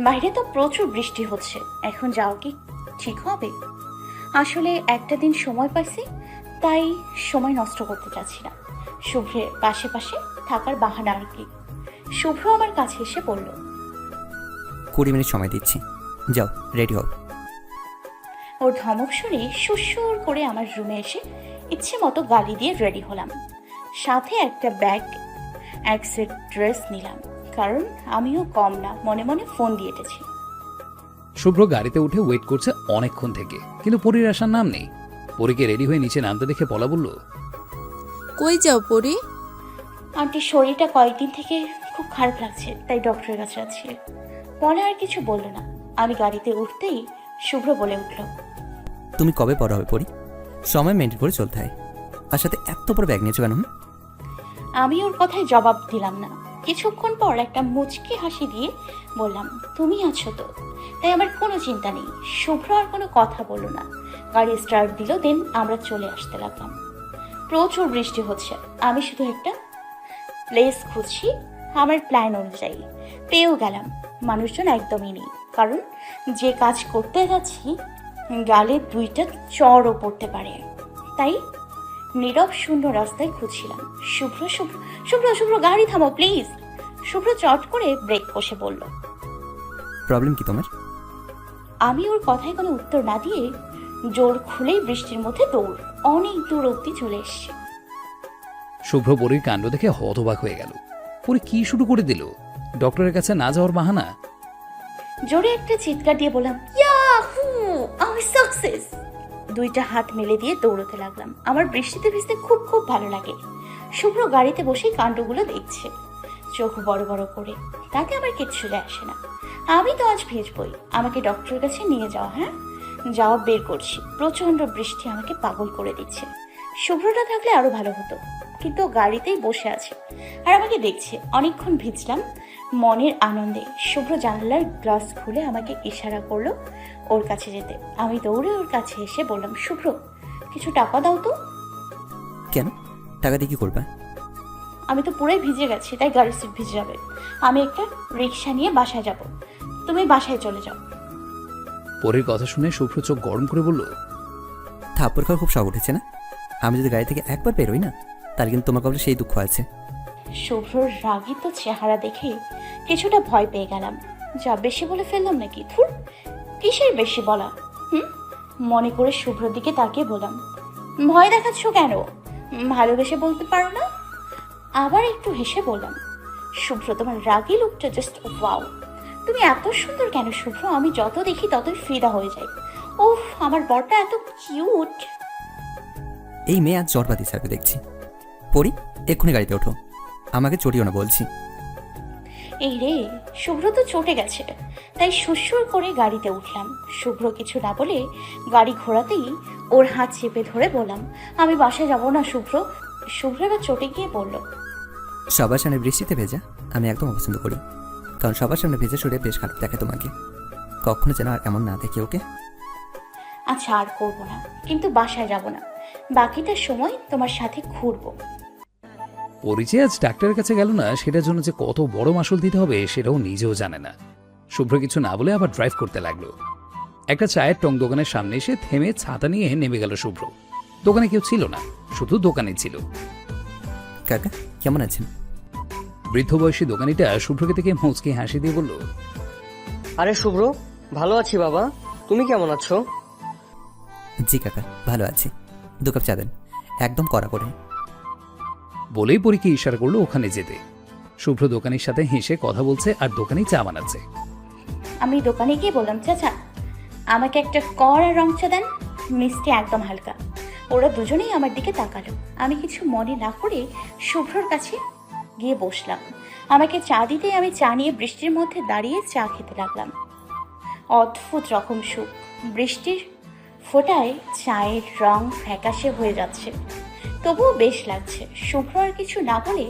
বাইরে তো প্রচুর বৃষ্টি হচ্ছে, এখন যাও কি ঠিক হবে? আসলে একটা দিন সময় পাইছি, তাই সময় নষ্ট করতে চাচ্ছি না। শুভ্রের পাশে পাশে থাকার বাহানা আর কি। শুভ্র আমার কাছে এসে বলল, 20 মিনিট সময় দিচ্ছি, যাও রেডি হও। ওর ধমক শুনে সুসুর করে আমার রুমে এসে ইচ্ছে মতো গালি দিয়ে রেডি হলাম। সাথে একটা ব্যাগ, এক সেট ড্রেস নিলাম, কারণ আমিও কম না, মনে মনে ফোন দিয়ে এটেছি। শুভ্র গাড়িতে উঠে ওয়েট করছে অনেকক্ষণ থেকে, কিন্তু পরীর আসার নাম নেই। পরীকে রেডি হয়ে নিচে নামতে দেখে পলা বলল, কই যাও পরি? আন্টির শরীরটা কয়েকদিন থেকে খুব খারাপ লাগছে, তাই ডক্টরের কাছে যাচ্ছি। পলা আর কিছু বলল না। আমি গাড়িতে উঠতেই শুভ্র বলে উঠল, তুমি কবে বড় হবে পড়ি? সময় মেনটেন করে চলতে হয়। আর সাথে এত বড় ব্যাগ নিয়েছো কেন? আমি ওর কথায় জবাব দিলাম না। কিছুক্ষণ পর একটা মুচকি হাসি দিয়ে বললাম, তুমি আছো তো, তাই আমার কোনো চিন্তা নেই। শুভ্র আর কোনো কথা বলল না। গাড়ি স্টার্ট দিল, দেন আমরা চলে আসতে লাগলাম। প্রচুর বৃষ্টি হচ্ছে। আমি শুধু একটা প্লেস খুঁজছি আমার প্ল্যান অনুযায়ী। পেয়েও গেলাম। মানুষজন একদমই নেই, কারণ যে কাজ করতে যাচ্ছি গালে 2টা চড়ও পড়তে পারে। তাই নীরব শূন্য রাস্তায় খুঁজছিলাম। শুভ্র শুভ্র শুভ্র শুভ্র গাড়ি থামাও প্লিজ। শুভ্র চট করে ব্রেক কষে বলল। প্রবলেম কি তোমার? আমি ওর কথায় কোনো উত্তর না দিয়ে জোর খুলেই বৃষ্টির মধ্যে দৌড়। অনেক দূর অব্দি চলে এসছে। শুভ্র পরীর কাণ্ড দেখে হতবাক হয়ে গেল। পরী কি শুরু করে দিল? ডক্টরের কাছে না যাওয়ার বাহানা। জোরে একটা চিৎকার দিয়ে বললাম, ইয়াহু, আমি সাকসেস। 2টা হাত মেলে দিয়ে দৌড়তে লাগলাম। আমার বৃষ্টিতে ভিজতে খুব খুব ভালো লাগে। শুভ্র গাড়িতে বসে কাণ্ডগুলো দেখছে, চোখ বড় বড় করে। তাতে আমার কিচ্ছু যায় আসে না। আমি তো আজ ভিজবই। আমাকে ডক্টরের কাছে নিয়ে যাওয়া। হ্যাঁ, জবাব বের করছি। প্রচন্ড বৃষ্টি আমাকে পাগল করে দিচ্ছে। শুভ্রটা থাকলে আরো ভালো হতো, কিন্তু ও গাড়িতেই বসে আছে আর আমাকে দেখছে। অনেকক্ষণ ভিজলাম মনের আনন্দে। শুভ্র জানালার গ্লাস খুলে আমাকে ইশারা করলো ওর কাছে যেতে। আমি দৌড়ে ওর কাছে এসে বললাম, শুভ্র কিছু টাকা দাও তো। কেন? টাকা দিয়ে কি করবা? আমি তো পুরাই ভিজে গেছি, তাই গাড়ির সিট ভিজে যাবে। আমি একটা রিক্সা নিয়ে বাসায় যাব, তুমি বাসায় চলে যাও। পরীর কথা শুনে শুভ্র চোখ গরম করে বলল, থাপ্পড় খাওয়ার খুব শখ উঠেছে না? আমি যদি গাড়ি থেকে একবার বেরোই না, তাহলে কিন্তু তোমার কবলে সেই দুঃখ আছে। শুভ্রর রাগিত চেহারা দেখে কিছুটা ভয় পেয়ে গেলাম। যা বেশি বলে ফেললাম নাকি? থুর, কিসের বেশি বলা? মনে করে শুভ্রর দিকে তাকিয়ে বললাম, ভয় দেখাচ্ছ কেন? ভালোবেসে বলতে পারো না? আবার একটু হেসে বললাম, শুভ্র তোমার রাগি লুকটা জাস্ট ওয়াও। তুমি এত সুন্দর কেন শুভ্র? আমি যত দেখি ততই ফিদা হয়ে যাই। ওহ, আমার বরটা এত কিউট। এই মেয়ে আজ জটবাদি ছাড়বে দেখছি। পড়ি, এক্ষুনি গাড়িতে ওঠো। আমাকে চড়িও না বলছি। এই রে, শুভ্র তো চটে গেছে, তাই সুরসুর করে গাড়িতে উঠলাম। শুভ্র কিছু না বলে গাড়ি ঘোরাতেই ওর হাত চেপে ধরে বললাম, আমি বাসায় যাব না শুভ্র। শুভ্র এবার চটে গিয়ে বলল, সবার সামনে বৃষ্টিতে ভেজা আমি একদম অপছন্দ করি, কারণ সবার সামনে ভেজা শরীরে বেশ খারাপ দেখে তোমাকে। কখনো যেন আর এমন না দেখি, ওকে? আচ্ছা আর করবো না, কিন্তু বাসায় যাব না। বাকিটা সময় তোমার সাথে ঘুরবো। পরিচয় আজ ডাক্তারের কাছে গেল না, সেটার জন্য যে কত বড় মাসুল দিতে হবে সেটাও নিজেও জানে না। শুভ্র কিছু না বলে আবার ড্রাইভ করতে লাগলো। একটা চায়ের টং দোকানের সামনে এসে থেমে ছাতা নিয়ে নেমে গেল শুভ্র। দোকানে কেউ ছিল না, শুধু দোকানে ছিল। কাকা কেমন আছেন? বৃদ্ধ বয়সী দোকানিটা শুভ্রকে থেকে মুচকি হাসি দিয়ে বলল, আরে শুভ্র, ভালো আছি বাবা, তুমি কেমন আছো? জি কাকা, ভালো আছি। 2 কাপ চা দেন, একদম কড়া করে। বলেই পরীকে ইশারা করলো ওখানে যেতে। শুভ্র দোকানের সাথে হেসে কথা বলছে আর দোকানেই চা বানাচ্ছে। আমি দোকানে গিয়ে বললাম, চাচা আমাকে একটা কড়া রং চা দেন, মিষ্টি একদম হালকা। ওরা দুজনেই আমার দিকে তাকালো। আমি কিছু মনে না করে শুভ্রর কাছে গিয়ে বসলাম। আমাকে চা দিতে আমি চা নিয়ে বৃষ্টির মধ্যে দাঁড়িয়ে চা খেতে লাগলাম। অদ্ভুত রকম সুখ। বৃষ্টির ফোঁটায় চায়ের রং ফ্যাকাশে হয়ে যাচ্ছে, তবুও বেশ লাগছে। শুভ্র আর কিছু না বলে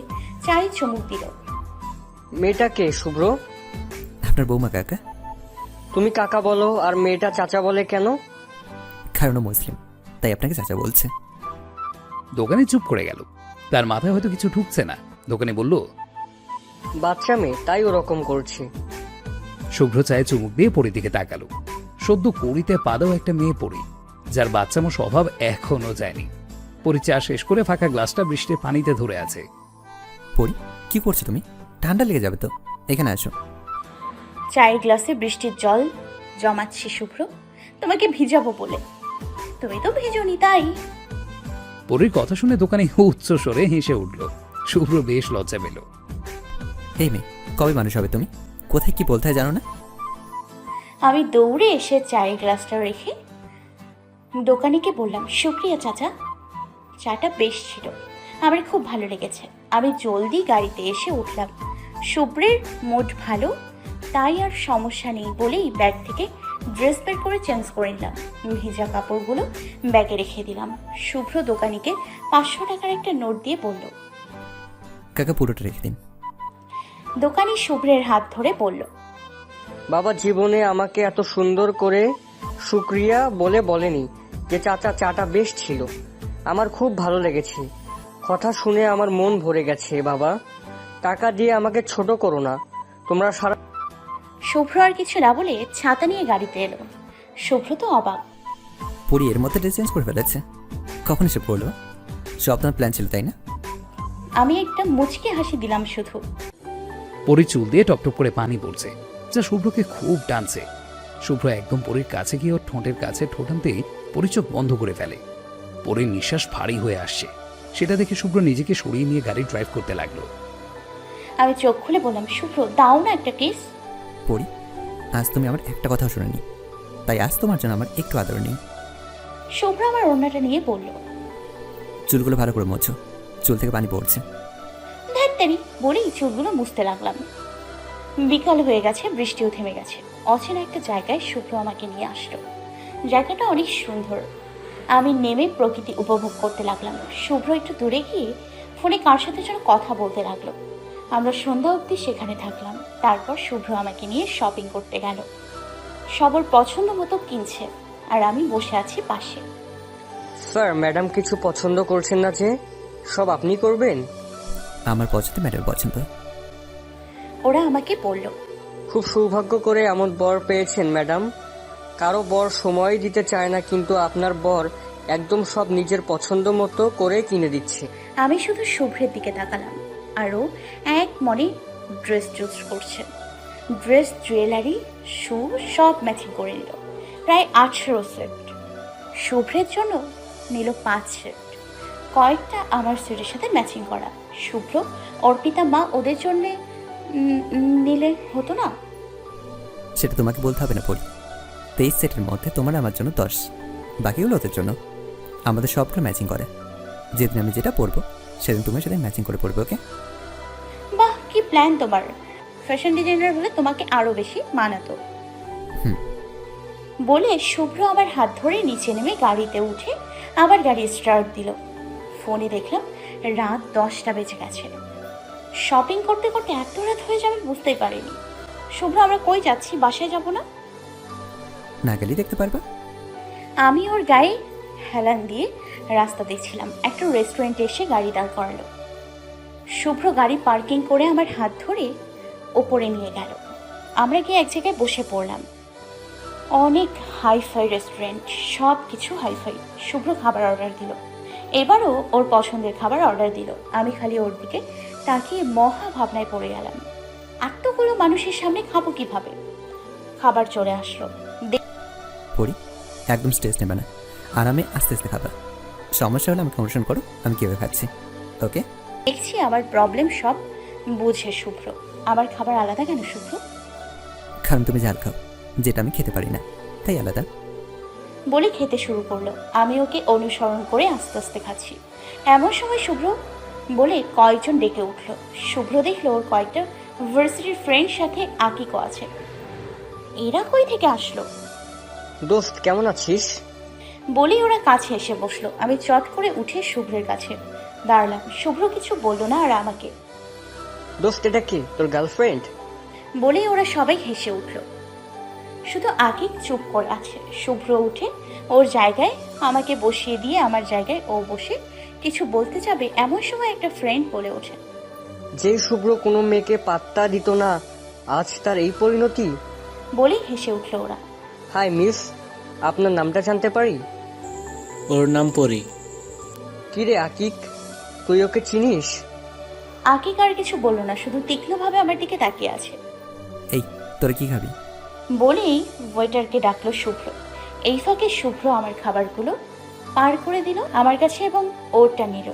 চায়ে চুমুক দিল। মেয়েটা কে শুভ্র? আপনার বৌমা কাকা। তুমি কাকা বলো আর মেয়েটা চাচা বলে কেন? কারণ ও মুসলিম, তাই আপনাকে চাচা বলছে। দোকানে চুপ করে গেল। তার মাথায় হয়তো কিছু ঢুকছে না। দোকানে বলল, বাচ্চা মেয়ে, তাই ওরকম করছি। শুভ্র চায়ে চুমুক দিয়ে পরীর দিকে তাকালো। সদ্য কুড়িতে পাদাও একটা মেয়ে পরী, যার বাচ্চামো স্বভাব এখনো যায়নি। পরী চা শেষ করে ফাঁকা গ্লাসটা বৃষ্টির পানিতে ধরে আছে। পড়ি, কি করছো তুমি? ঠান্ডা লেগে যাবে তো, এখানে আসো। চায়ের গ্লাসে বৃষ্টির জল জমাচ্ছি শুভ্র, তোমাকে ভিজাবো বলে। তুমি তো ভিজোনি তাই। পরীর কথা শুনে দোকানি উচ্চ স্বরে হেসে উঠল। শুভ্র বেশ লজ্জা পেল। এই মেয়ে, কবে মানুষ হবে তুমি? কোথায় কি বলতে হয় জানো না? আমি দৌড়ে এসে চায়ের গ্লাসটা রেখে দোকানিকে বললাম, শুক্রিয়া চাচা, চাটা বেশ ছিল, আমার খুব ভালো লেগেছে। আমি জলদি গাড়িতে এসে উঠলাম। শুভ্রের মুড ভালো, তাই আর সমস্যা নেই বলেই ব্যাগ থেকে ড্রেস বের করে চেঞ্জ করে নিলাম। ভিজা কাপড়গুলো ব্যাগে রেখে দিলাম। শুভ্র দোকানিকে 500 টাকার একটা নোট দিয়ে বলল, কাকা পুরোটা রেখে দিন। দোকানি শুভ্রের হাত ধরে বলল, বাবা জীবনে আমাকে এত সুন্দর করে শুক্রিয়া বলেনি যে চাচা চাটা বেশ ছিল, আমার খুব ভালো লেগেছে। কথা শুনে আমার মন ভরে গেছে। বাবা, টাকা দিয়ে আমাকে ছোট করো না। তোমরা সারা শুভ্র আর কিছু না বলে ছাতা নিয়ে গাড়িতে এলো। শুভ্র তো অবাক। পরি এর মধ্যে ড্রেস চেঞ্জ করে ফেলেছে, কখন এসে পড়লো? সব তোমার প্ল্যান ছিল তাই না? আমি একটা মুচকি হাসি দিলাম শুধু। পরীর চুল দিয়ে টপটপ করে পানি পড়ছে, যা শুভ্রকে খুব টানছে। শুভ্র একদম পরীর কাছে গিয়ে ওর ঠোঁটের কাছে ঠোঁট আনতেই পরী চোখ বন্ধ করে ফেলে। পরীর নিঃশ্বাস ভারী হয়ে আসছে, সেটা দেখে শুভ্র নিজেকে সরিয়ে নিয়ে গাড়ি ড্রাইভ করতে লাগলো। আমি চোখ খুলে বললাম, শুভ্র দাও না একটা কিস। পরি, আজ তুমি আমার একটা কথাও শুনোনি, তাই আজ তোমার জন্য আমার একটু আদর নেই। শুভ্র আমার ওড়নাটা নিয়ে বলল, চুলগুলো ভালো করে মোছো, চুল থেকে পানি পড়ছে। ধ্যাত্তেরি বলেই চুলগুলো মুছতে লাগলাম। বিকাল হয়ে গেছে, বৃষ্টিও থেমে গেছে। অচেনা একটা জায়গায় শুভ্র আমাকে নিয়ে আসলো। জায়গাটা অনেক সুন্দর। আমি নেমে প্রকৃতি উপভোগ করতে লাগলাম। শুভ্র একটু দূরে গিয়ে ফোনে কার সাথে যেন কথা বলতে লাগলো। আমরা সন্ধ্যা অবধি সেখানে থাকলাম। তারপর শুভ্র আমাকে নিয়ে শপিং করতে গেল। সবার পছন্দ মতো কিনছে, আর আমি বসে আছি পাশে। স্যার, ম্যাডাম কিছু পছন্দ করছেন না যে সব আপনি করবেন? আমার পছন্দ, ম্যাডাম পছন্দ। ওরা আমাকে বলল, খুব সৌভাগ্য করে এমন বর পেয়েছেন ম্যাডাম। কারো বর সময় দিতে চায় না, কিন্তু আপনার বর একদম সব নিজের পছন্দ মতো করে কিনে দিচ্ছে। আমি শুধু শুভ্রের দিকে তাকালাম, আরও এক মনে ড্রেস চুজ করছে। ড্রেস, জুয়েলারি, শু সব ম্যাচিং করে নিল। প্রায় 18 সেট। শুভ্রের জন্য নিল 5 সেট, কয়েকটা আমার সেটের সাথে ম্যাচিং করা। শুভ্র, অর্পিতা মা ওদের জন্যে নিলে হতো না? সেটা তোমাকে বলতে হবে না পরি। 23 সেটের মধ্যে তোমার আমার জন্য 10, বাকিগুলো ওদের জন্য। আমাদের সবগুলো ম্যাচিং করে। যেদিন আমি যেটা পরবো সেদিন তুমি সেদিন ম্যাচিং করে পরবে, ওকে? বাহ, কি প্ল্যান তোমার! ফ্যাশন ডিজাইনার হলে তোমাকে আরো বেশি মানাতো। বলে শুভ্র আমার হাত ধরে নিচে নেমে গাড়িতে উঠে আবার গাড়ি স্টার্ট দিল। ফোনে দেখলাম রাত 10টা বেজে গেছে। শপিং করতে করতে এত রাত হয়ে যাবে বুঝতেই পারিনি। শুভ্র, আমরা কই যাচ্ছি? বাসায় যাব না? না গেলেই দেখতে পারবা। আমি ওর গায়ে হেলান দিয়ে রাস্তা দিচ্ছিলাম। একটা রেস্টুরেন্টে এসে গাড়ি দাঁড় করালো। শুভ্র গাড়ি পার্কিং করে আমার হাত ধরে ওপরে নিয়ে গেল। আমরা গিয়ে এক জায়গায় বসে পড়লাম। অনেক হাইফাই রেস্টুরেন্ট, সব কিছু হাইফাই। শুভ্র খাবার অর্ডার দিল। এবারও ওর পছন্দের খাবার অর্ডার দিল। আমি খালি ওর দিকে তাকিয়ে মহা ভাবনায় পড়ে গেলাম। এতগুলো মানুষের সামনে খাবো কিভাবে? খাবার চলে আসলো। পরি, একদম স্ট্রেস নেবে না, আরামে আস্তে আস্তে খাবা। সমস্যা হলে আমাকে অনুসরণ করো, আমি কীভাবে খাচ্ছি, ওকে? দেখছি আমার প্রবলেম সব বুঝে শুভ্র। আমার খাবার আলাদা কেন শুভ্র? কারণ তুমি ঝাল খাও, যেটা আমি খেতে পারি না, তাই আলাদা। বলে খেতে শুরু করলো। আমি ওকে অনুসরণ করে আস্তে আস্তে খাচ্ছি। এমন সময় শুভ্র বলে কয়েকজন ডেকে উঠল। শুভ্র দেখলো ওর কয়েকটা ভার্সিটির ফ্রেন্ড সাথে আকিকও আছে। এরা কই থেকে আসলো? দোস্ত, কেমন আছিস? বলেই ওরা কাছে এসে বসলো। আমি চট করে উঠে শুভ্রের কাছে দাঁড়ালাম। শুভ্র কিছু বললো না, আর আমাকে দোস্ত, এটা কি তোর গার্লফ্রেন্ড? বলেই ওরা সবাই হেসে উঠল। শুধু আকিক চুপ করে আছে। শুভ্র উঠে ওর জায়গায় আমাকে বসিয়ে দিয়ে আমার জায়গায় ও বসে কিছু বলতে যাবে, এমন সময় একটা ফ্রেন্ড বলে ওঠে, যে শুভ্র কোনো মেয়েকে পাত্তা দিত না, আজ তার এই পরিণতি। বলেই হেসে উঠল ওরা। হাই মিস, আপনার নামটা জানতে পারি? ওর নাম পরি। কিরে আকিক, তুই ওকে চিনিস? আকিক আর কিছু বলল না, শুধু তীক্ষ্ণভাবে আমার দিকে তাকিয়ে আছে। এই, তোরা কি খাবি? বলেই ওয়েটারকে ডাকলো শুভ্র। এই ফাঁকে শুভ্র আমার খাবারগুলো পার করে দিল আমার কাছে এবং ওরটা নিল।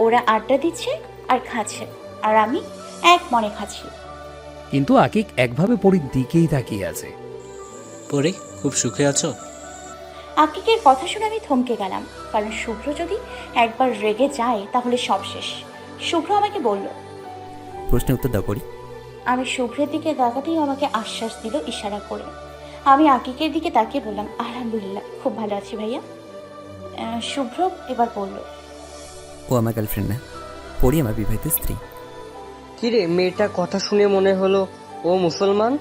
ওরা আড্ডা দিচ্ছে আর খাচ্ছে, আর আমি এক মনে খাচ্ছি। কিন্তু আকিক একভাবে পরীর দিকেই তাকিয়ে আছে। পরি, খুব সুখে আছো? আকিকের কথা শুনে আমি থমকে গেলাম, কারণ শুভ্র যদি একবার রেগে যায় তাহলে সব শেষ। শুভ্র আমাকে বলল। প্রশ্নের উত্তর দাও পরি। আমি শুভ্রের দিকে তাকাতেই আমাকে আশ্বাস দিল ইশারা করে। আমি আকিকের দিকে তাকিয়ে বললাম, আলহামদুলিল্লাহ, খুব ভালো আছি ভাইয়া। শুভ্র এবার বলল, ও আমার গার্লফ্রেন্ড না, পরি আমার বিবাহিত স্ত্রী। কিরে, মেয়েটা কথা শুনে মনে হলো ও মুসলমান।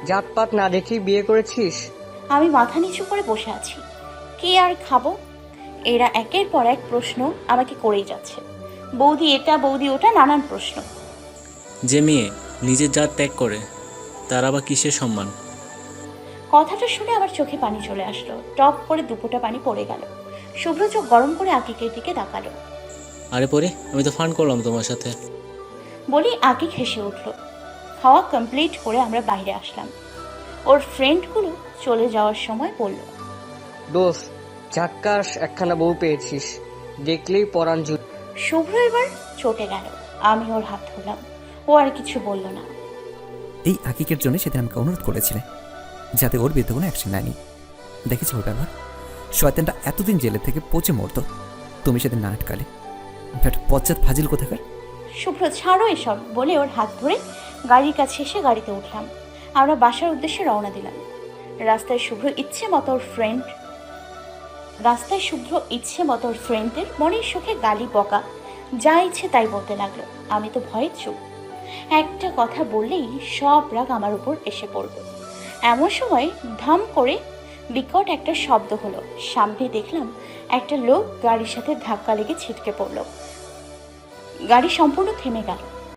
জাতপাত না দেখেই বিয়ে করেছিস? আমি মাথা নিচু করে বসে আছি। কি আর খাবো? এরা একের পর এক প্রশ্ন আমাকে করেই যাচ্ছে। বৌদি এটা, বৌদি ওটা, নানান প্রশ্ন। যে মেয়ে নিজের জাত ত্যাগ করে তার আবার কিসের সম্মান? কথাটা শুনে আমার চোখে পানি চলে আসলো। টপ করে দুপোটা পানি পড়ে গেল। শুভ্র চোখ গরম করে আকিকের দিকে তাকালো। আরে পরি, আমি তো ফান করলাম তোমার সাথে। বলি আকিক হেসে উঠল। খাওয়া কমপ্লিট করে আমরা বাইরে আসলাম। ওর ফ্রেন্ডগুলো চলে যাওয়ার সময় বলল, দোস্ত, ঝাক্কাস একখানা বউ পেয়েছিস, দেখলেই পরাণ জুড়ে। শুভ্র এবার চটে গেল। আমি ওর হাত ধরলাম। ও আর কিছু বলল না। এই আকিকের জন্য সেদিন আমাকে অনুরোধ করেছিলে যাতে ওর বিরুদ্ধে কোনো অ্যাকশন নেয়নি। দেখেছো ওর ব্যবহার? শয়তানটা এতদিন জেলে থেকে পচে মরতো, তুমি সেদিন না আটকালে। পশ্চাৎ ফাজিল কোথাকার। শুভ্র ছাড়ো এসব বলে ওর হাত ধরে গাড়ির কাছে এসে গাড়িতে উঠলাম। আমরা বাসার উদ্দেশ্যে রওনা দিলাম। রাস্তায় শুভ্র ইচ্ছে মতো ওর ফ্রেন্ডদের মনের সুখে গালি বকা যা ইচ্ছে তাই বলতে লাগলো। আমি তো ভয়ে চুপ। একটা কথা বললেই সব রাগ আমার উপর এসে পড়বে। এমন সময় ধাম করে বিকট একটা শব্দ হলো। সামনে দেখলাম একটা লোক গাড়ির সাথে ধাক্কা লেগে ছিটকে পড়লো। গাড়ি সম্পূর্ণ থেমে গেল।